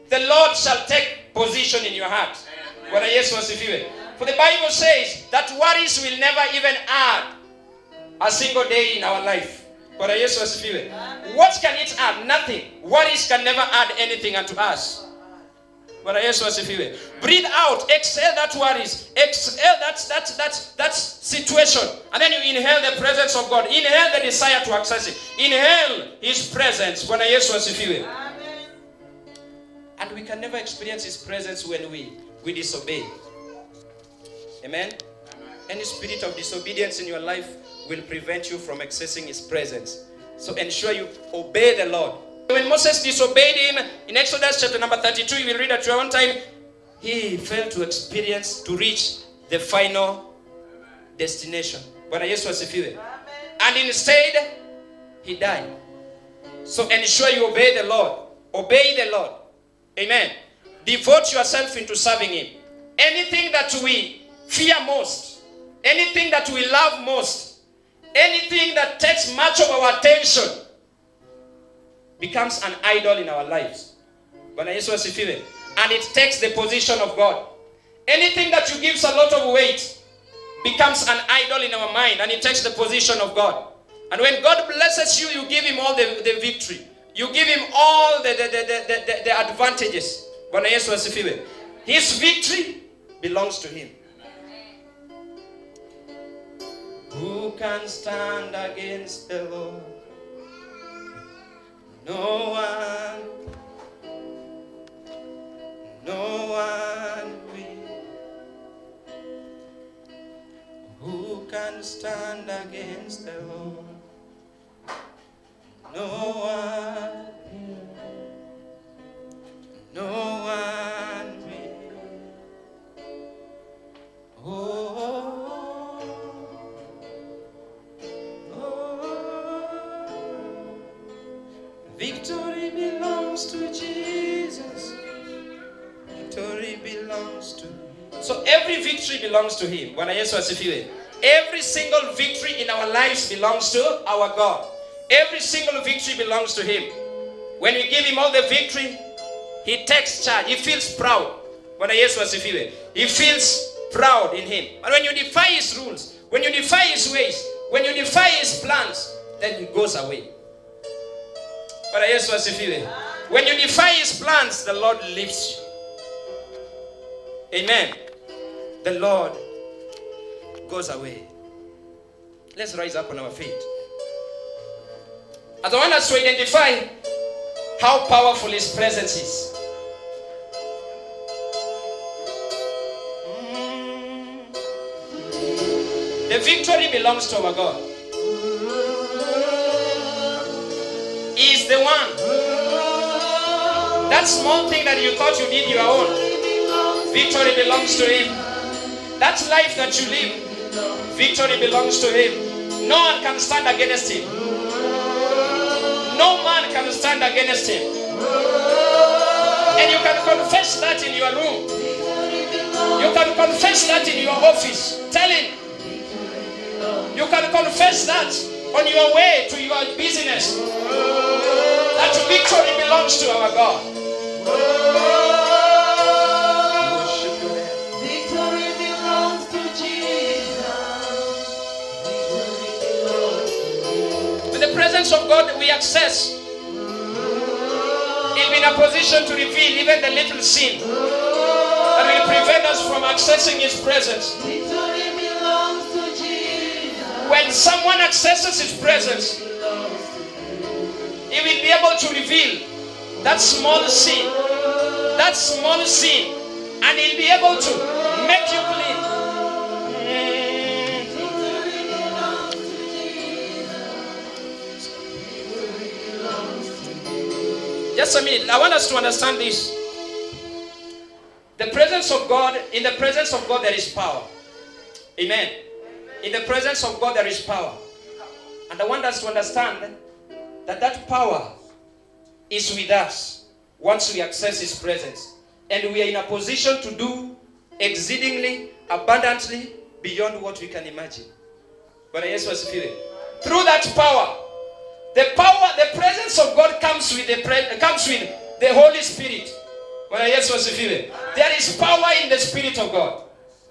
the Lord shall take position in your heart. Bwana Yesu asifiwe. For the Bible says that worries will never even add a single day in our life. Bwana Yesu asifiwe. What can it add? Nothing. Worries can never add anything unto us. Bwana Yesu asifiwe. Breathe out, exhale that worries, exhale that situation, and then you inhale the presence of God. Inhale the desire to access it. Inhale His presence. Bwana Yesu asifiwe. And we can never experience His presence when we disobey. Amen? Any spirit of disobedience in your life will prevent you from accessing His presence. So ensure you obey the Lord. When Moses disobeyed Him, in Exodus chapter number 32, you will read at your own time, he failed to reach the final destination. Bwana Yesu asifiwe. And instead, he died. So ensure you obey the Lord. Obey the Lord. Amen. Devote yourself into serving Him. Anything that we fear most, anything that we love most, anything that takes much of our attention becomes an idol in our lives. Bwana Yesu asifiwe. And it takes the position of God. Anything that you give a lot of weight becomes an idol in our mind, and it takes the position of God. And when God blesses you, you give Him all the victory. You give Him all the advantages. Bwana Yesu asifiwe. His victory belongs to Him. Who can stand against the Lord? No one. No one will. Who can stand against the Lord? No one. No one will. Oh, oh. Victory belongs to Jesus. Victory belongs to Him. So every victory belongs to Him. Bwana Yesu asifiwe. Every single victory in our lives belongs to our God. Every single victory belongs to Him. When we give Him all the victory, He takes charge. He feels proud. Bwana Yesu asifiwe. He feels proud in Him. But when you defy His rules, when you defy His ways, when you defy His plans, then He goes away. Bwana Yesu asifiwe. When you defy His plans, the Lord lifts you. Amen. The Lord goes away. Let's rise up on our feet. As I want us to identify how powerful His presence is. The victory belongs to our God. He is the one. That small thing that you thought you did your own, victory belongs to Him. That life that you live, victory belongs to Him. No one can stand against Him. No man can stand against Him. And you can confess that in your room. You can confess that in your office. Tell Him. You can confess that on your way to your business. That victory belongs to our God. Victory belongs to Jesus. With the presence of God we access, He'll be in a position to reveal even the little sin that will prevent us from accessing His presence. Victory belongs to Jesus. When someone accesses His presence, He will be able to reveal that small sin, and He'll be able to make you clean. Just a minute, I want us to understand this. The presence of God, in the presence of God there is power. Amen. In the presence of God there is power. And I want us to understand that that power is with us once we access His presence. And we are in a position to do exceedingly, abundantly, beyond what we can imagine. Bwana Yesu asifiwe. Through that power, the presence of God comes with the Holy Spirit. Bwana Yesu asifiwe. There is power in the Spirit of God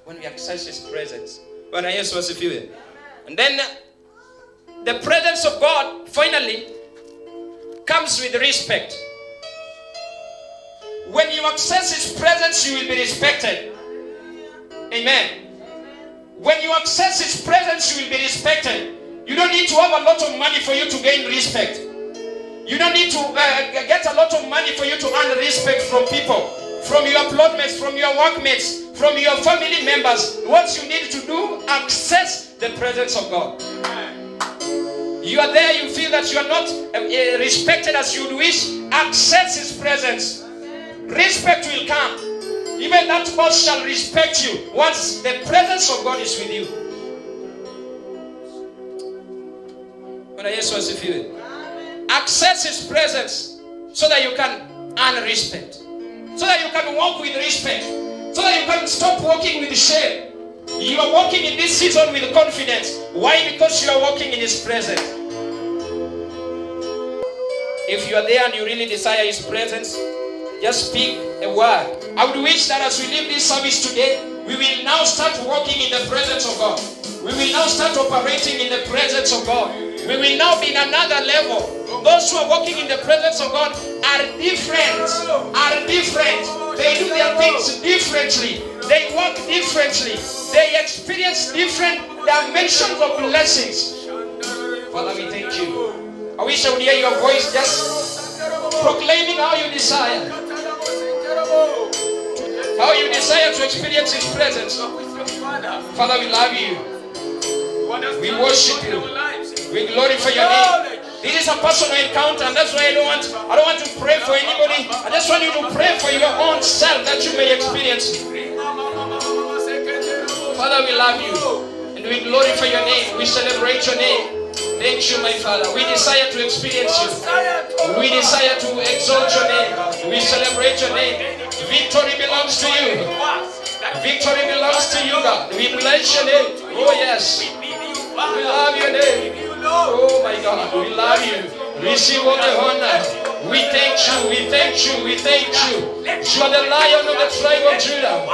when we access His presence. Bwana Yesu asifiwe. And then the presence of God finally comes with respect. When you access His presence, you will be respected. Amen. When you access His presence, you will be respected. You don't need to have a lot of money for you to gain respect. You don't need to get a lot of money for you to earn respect from people, from your plotmates, from your workmates, from your family members. What you need to do, access the presence of God. You are there, you feel that you are not respected as you would wish, access His presence. Respect will come. Even that boss shall respect you once the presence of God is with you. Access His presence so that you can earn respect, so that you can walk with respect, so that you can stop walking with shame. You are walking in this season with confidence. Why? Because you are walking in His presence. If you are there and you really desire His presence, just speak a word. I would wish that as we leave this service today, we will now start walking in the presence of God. We will now start operating in the presence of God. We will now be in another level. Those who are walking in the presence of God are different. They do their things differently. They walk differently. They experience different dimensions of blessings. Father, we thank you. I wish I would hear your voice just proclaiming how you desire. How you desire to experience His presence. Father, we love you. We worship you. We glorify your name. This is a personal encounter, and that's why I don't want to pray for anybody. I just want you to pray for your own self that you may experience it. Father, we love you. And we glorify your name. We celebrate your name. Thank you, my Father. We desire to experience you. We desire to exalt your name. We celebrate your name. Victory belongs to you. Victory belongs to you, God. We bless your name. Oh, yes. We love your name. Oh, my God. We love you. Receive all the honor. We thank you. We thank you. We thank you. You are the Lion of the tribe of Judah.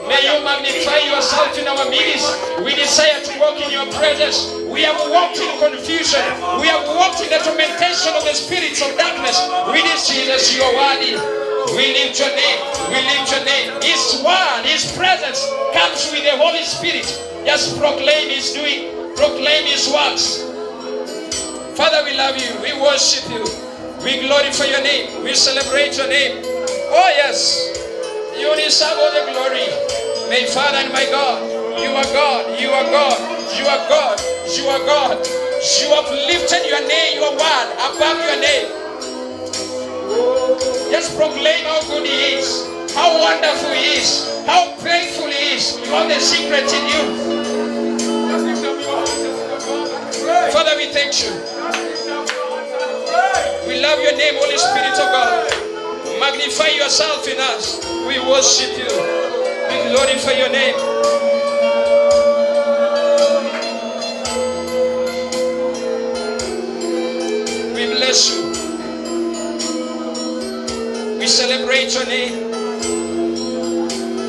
May you magnify yourself in our midst. We desire to walk in your presence. We have walked in confusion. We have walked in the tormentation of the spirits of darkness. We need Jesus, you are worthy. We lift your name. We lift your name. His word, His presence comes with the Holy Spirit. Just proclaim His doing. Proclaim His works. Father, we love you. We worship you. We glorify your name. We celebrate your name. Oh yes. You deserve all the glory. My Father and my God, you are God, you are God, you are God, you are God. You have lifted your name, your word, above your name. Just proclaim how good He is, how wonderful He is, how faithful He is. You have the secret in you. Father, we thank you. We love your name, Holy Spirit of God. Magnify yourself in us. We worship you. We glorify your name. We bless you. We celebrate your name.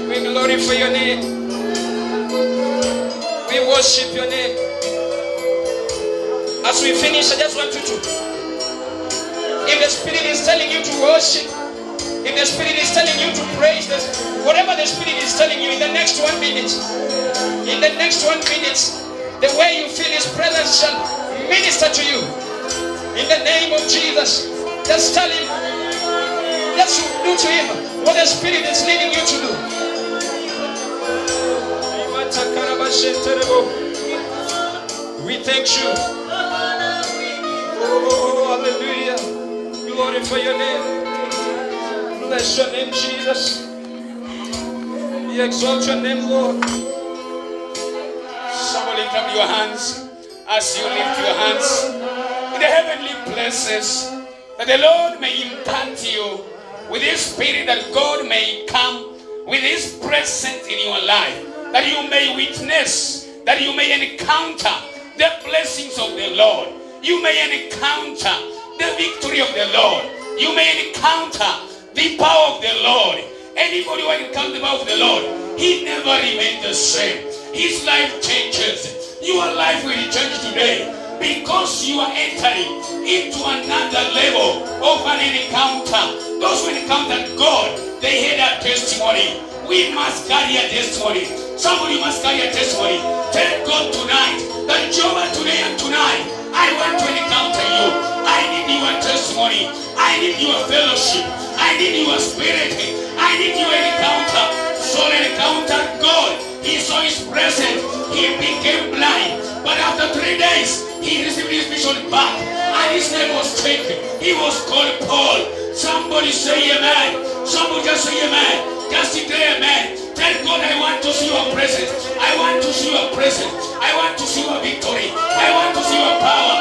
We glorify your name. We worship your name. As we finish, I just want you to, if the Spirit is telling you to worship, if the Spirit is telling you to praise this, whatever the Spirit is telling you in the next 1 minute, the way you feel His presence shall minister to you. In the name of Jesus, just tell Him, just do to Him what the Spirit is leading you to do. We thank you. Oh, hallelujah. Glorify your name. Bless your name, Jesus. We exalt your name, Lord. Somebody lift up your hands as you lift your hands in the heavenly places, that the Lord may impact you with His Spirit, that God may come with His presence in your life, that you may witness, that you may encounter the blessings of the Lord. You may encounter the victory of the Lord. You may encounter the power of the Lord. Anybody who encounters the power of the Lord, he never remains the same. His life changes. Your life will change today because you are entering into another level of an encounter. Those who encountered God, they had a testimony. We must carry a testimony. Somebody must carry a testimony. Tell God tonight that Jehovah, today and tonight, I want to encounter you. I need your testimony. I need your fellowship. I need your spirit. I need your encounter. Saul encountered God. He saw His presence. He became blind. But after 3 days, he received his vision back. And his name was changed. He was called Paul. Somebody say amen. Somebody just say amen. Just declare amen. Tell God, I want to see your presence. I want to see your presence. I want to see your victory. I want to see your power.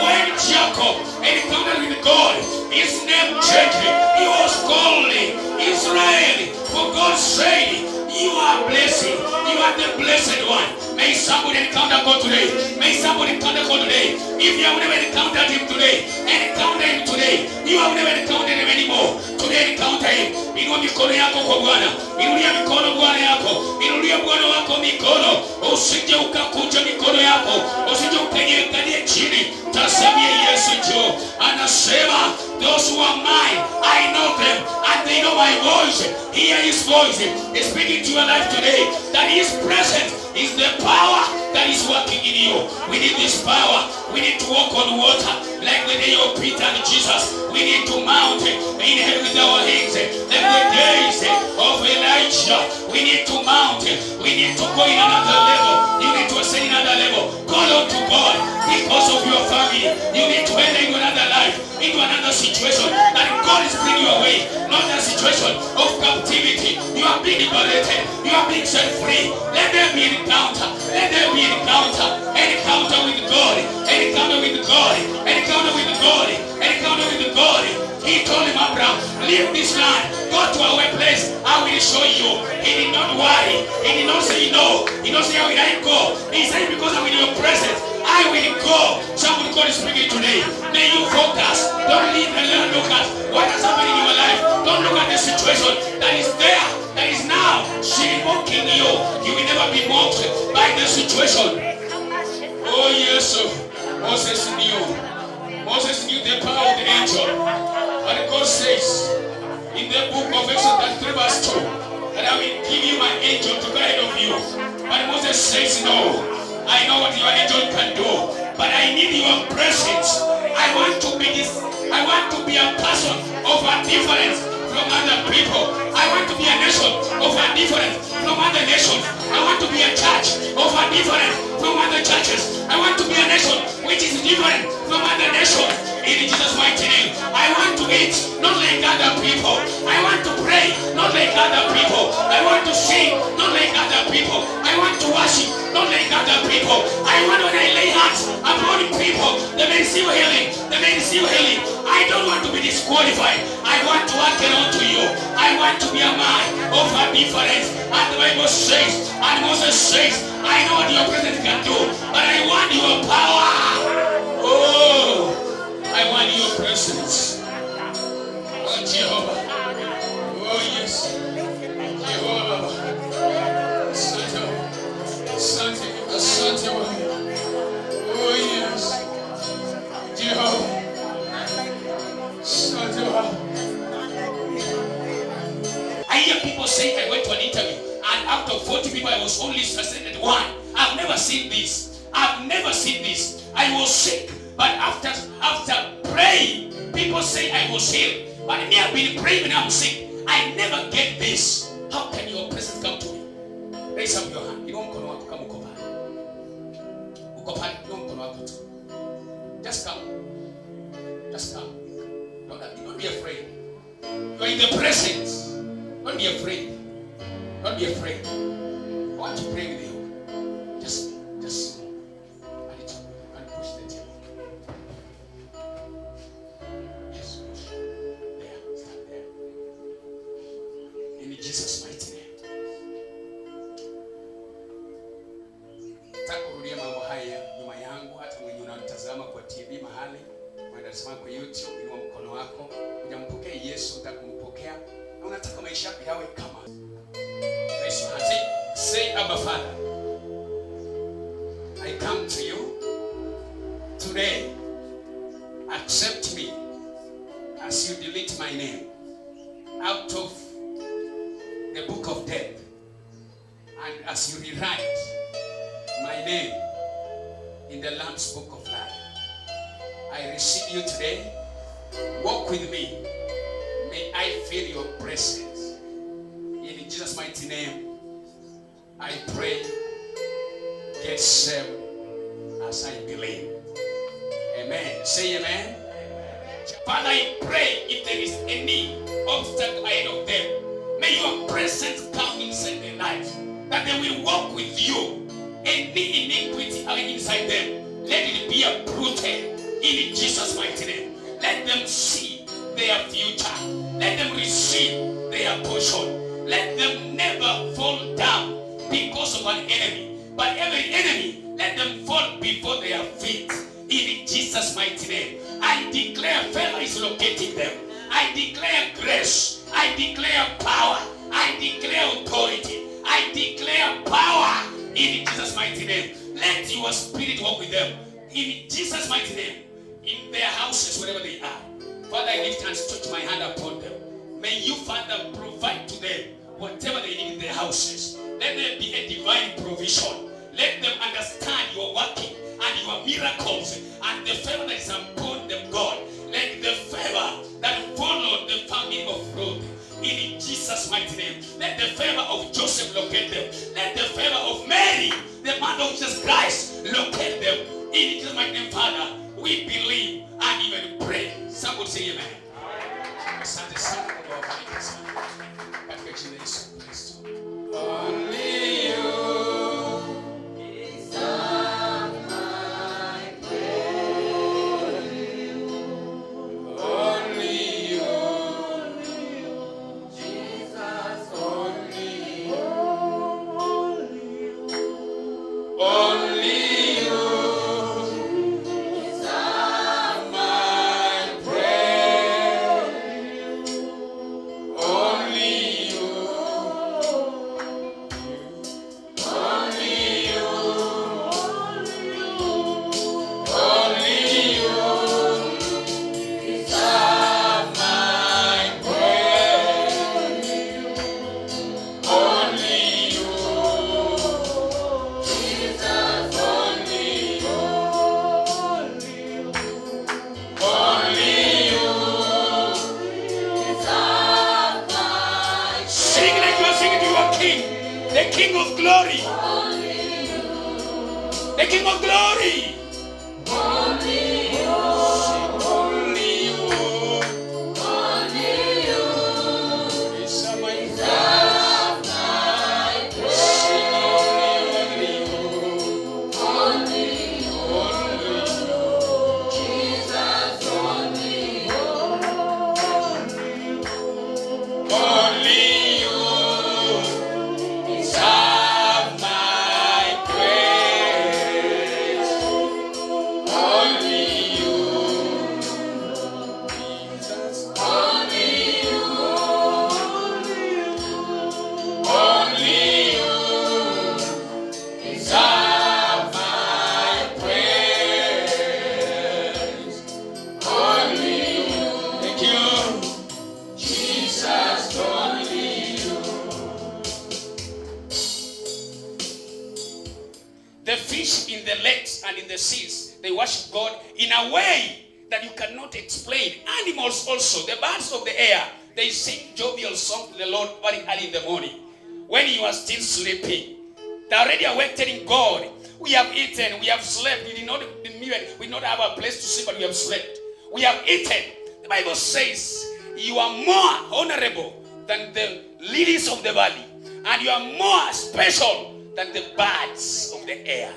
When Jacob encountered with God, his name changed. He was called Israel. For God said, you are blessed. You are the blessed one. May somebody encounter God today. May somebody encounter God today. If you have never encountered Him today, encounter Him today. You have never encountered Him anymore. Today encounter Him. Inua mikono yako kwa Bwana. Inulia mikono Bwana yako. Inulia Bwana wako mikono. Usije ukakunja mikono yako. Usije ukajiangalia chini. Tazamia Yesu juu. Anasema, those who are mine, I know them and they know my voice. Hear His voice. He's speaking to your life today. That His presence is the power that is working in you. We need this power. We need to walk on water like the day of Peter and Jesus. We need to mount in heaven with our hands like the days of Elijah. We need to mount. We need to go in another level. You need to ascend in another level. Call out to God because of your family. You need to enter into another life, into another situation that God is bringing you away. Not a situation of captivity. You are being liberated. You are being set free. Let there be an encounter. Let there be an encounter. An encounter with God. An encounter with God. An encounter with God. An encounter with God. He told him, Abraham, leave this land. Go to our place. I will show you. He did not worry. He did not say no. He did not say, how will I go? He said, because I'm in your presence, I will go. Somebody God is speaking today. May you focus. Don't leave and look at what has happened in your life. Don't look at the situation that is there, that is now. She mocking you. You will never be mocked by the situation. Oh yes, Moses knew. Moses knew the power of the angel. And God says in the book of Exodus 3 verse 2 that I will give you my angel to guide of you. But Moses says no. I know what your angel can do, but I need your presence. I want to be a person of a difference from other people. I want to be a nation of a difference from other nations. I want to be a church of a difference from other churches. I want to be a nation which is different from other nations. In Jesus' mighty name, I want to eat not like other people. I want to pray not like other people. I want to sing not like other people. I want to worship not like other people. I want when I lay hands upon people, they may receive healing. They may receive healing. I don't want to be disqualified. I want to hearken unto you. I want to be a man of a difference. And the Bible says, and Moses says, I know what your presence can do, but I want your power. Oh, I want your presence. Oh, Jehovah. Oh, yes. Jehovah. Asante. Oh, yes. Jehovah. I hear people say I went to an interview and out of 40 people I was only selected one. I've never seen this. I've never seen this. I was sick, but after praying, people say I was healed. But me, I've been praying when I'm sick. I never get this. How can your presence come to me? Raise up your hand. You don't know how to come. Just come. Just come. Don't be afraid. You are in the presence. Don't be afraid. Don't be afraid. I want to pray with you. Just Jesus' mighty name. Nataka kurudia mambo haya nyuma yangu, hata mwenye unatazama kwa TV mahali, unatazama kwa YouTube, inua mkono wako, unampokea Yesu, unataka kumpokea na unataka maisha yako yawe kama. Raise your hand. Say, Abba Father, I come to you today. Accept me as you delete my name out of the book of death, and as you rewrite my name in the Lamb's book of life. I receive you today. Walk with me. May I feel your presence. In Jesus' mighty name, I pray. Get saved as I believe. Amen. Say amen. Father, I pray if there is any obstacle ahead of them, may your presence come inside their life, that they will walk with you. Any iniquity inside them, let it be uprooted in Jesus' mighty name. Let them see their future. Let them receive their portion. Let them never fall down because of an enemy, but every enemy, let them fall before their feet in Jesus' mighty name. I declare favor is locating them. I declare grace. I declare power. I declare authority. I declare power in Jesus' mighty name. Let your spirit walk with them in Jesus' mighty name. In their houses, wherever they are. Father, I lift and stretch my hand upon them. May you, Father, provide to them whatever they need in their houses. Let there be a divine provision. Let them understand your working and your miracles and the favor that is upon them, God. Let the favor that followed the family of Ruth in Jesus' mighty name. Let the favor of Joseph locate them. Let the favor of Mary, the mother of Jesus Christ, locate them. In Jesus' mighty name, Father, we believe and even pray. Somebody say amen. Asante sana kwa kubariki sana. Katika jina la Yesu Kristo. Only you. Also, the birds of the air, they sing jovial song to the Lord very early in the morning. When you are still sleeping, they are already awakened in God. We have eaten, we have slept. We did not have a place to sleep, but we have slept. We have eaten. The Bible says you are more honorable than the lilies of the valley, and you are more special than the birds of the air.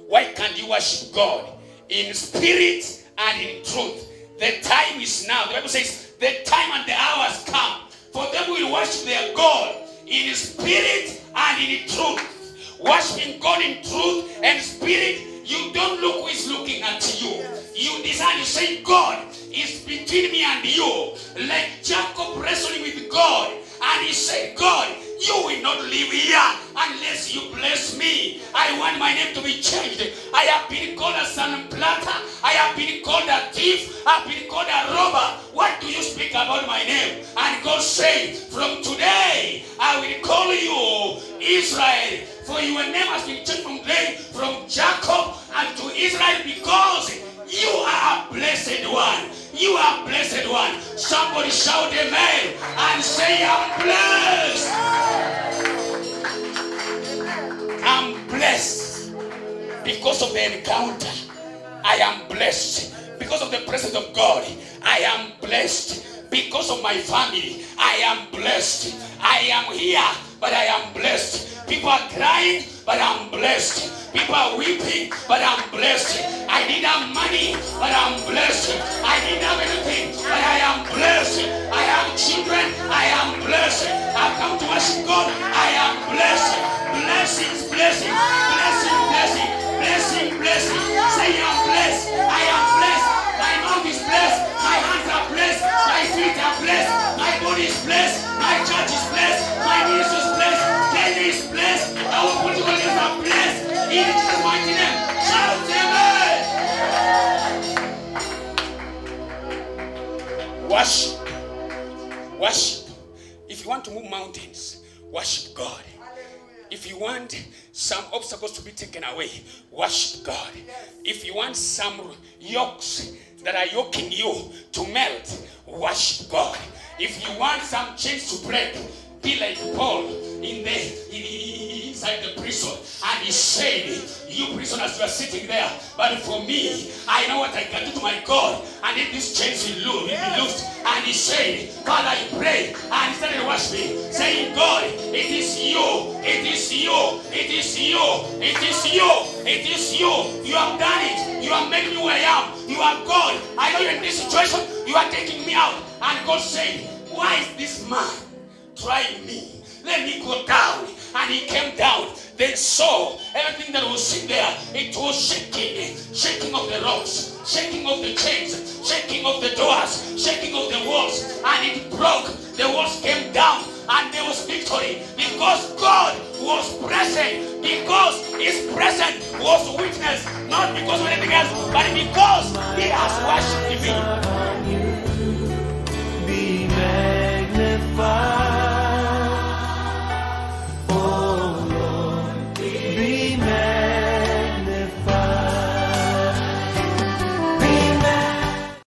Why can't you worship God in spirit and in truth? The time is now. The Bible says the time and the hour has come for them who will worship their God in spirit and in truth. Worshiping God in truth and spirit. You don't look who is looking at you. You decide, you say, God is between me and you. Like Jacob wrestling with God. And he said, God, you will not live here unless you bless me. I want my name to be changed. I have been called a son plata. I have been called a thief. I have been called a robber. What do you speak about my name? And God said, from today, I will call you Israel. For your name has been changed from Jacob unto Israel, because you are a blessed one. You are a blessed one. Somebody shout amen and say, I'm blessed. I'm blessed because of the encounter. I am blessed because of the presence of God. I am blessed because of my family. I am blessed. I am here, but I am blessed. People are crying, but I'm blessed. People are weeping, but I'm blessed. I didn't have money, but I'm blessed. I didn't have anything, but I am blessed. I have children, I am blessed. I've come to worship God, I am blessed. Blessings, blessings, blessing, blessing, blessing, blessing. Say I'm blessed. I am blessed. My mouth is blessed. My hands are blessed. My feet are blessed. My body is blessed. My church is blessed. My ministry is blessed. Kenya is blessed. Our political leaders are blessed. In Jesus' mighty name, shout amen. Worship. Worship. If you want to move mountains, worship God. If you want some obstacles to be taken away, worship God. If you want some yokes that are yoking you to melt, worship God. If you want some chains to break, be like Paul inside the prison. And he said, you prisoners, you are sitting there, but for me, I know what I can do to my God. And if these chains will be loosed. And he said, Father, I pray. And he started worshiping, saying, God, it is you, it is you, it is you, it is you, it is you. You have done it. You have made me who I am. You are God. I know you're in this situation. You are taking me out. And God said, why is this man trying me? Let me go down. And he came down. They saw everything that was in there. It was shaking. Shaking of the rocks. Shaking of the chains. Shaking of the doors. Shaking of the walls. And it broke. The walls came down. And there was victory. Because God was present. Because his presence was witness. Not because of anything else. But because he has worshipped me.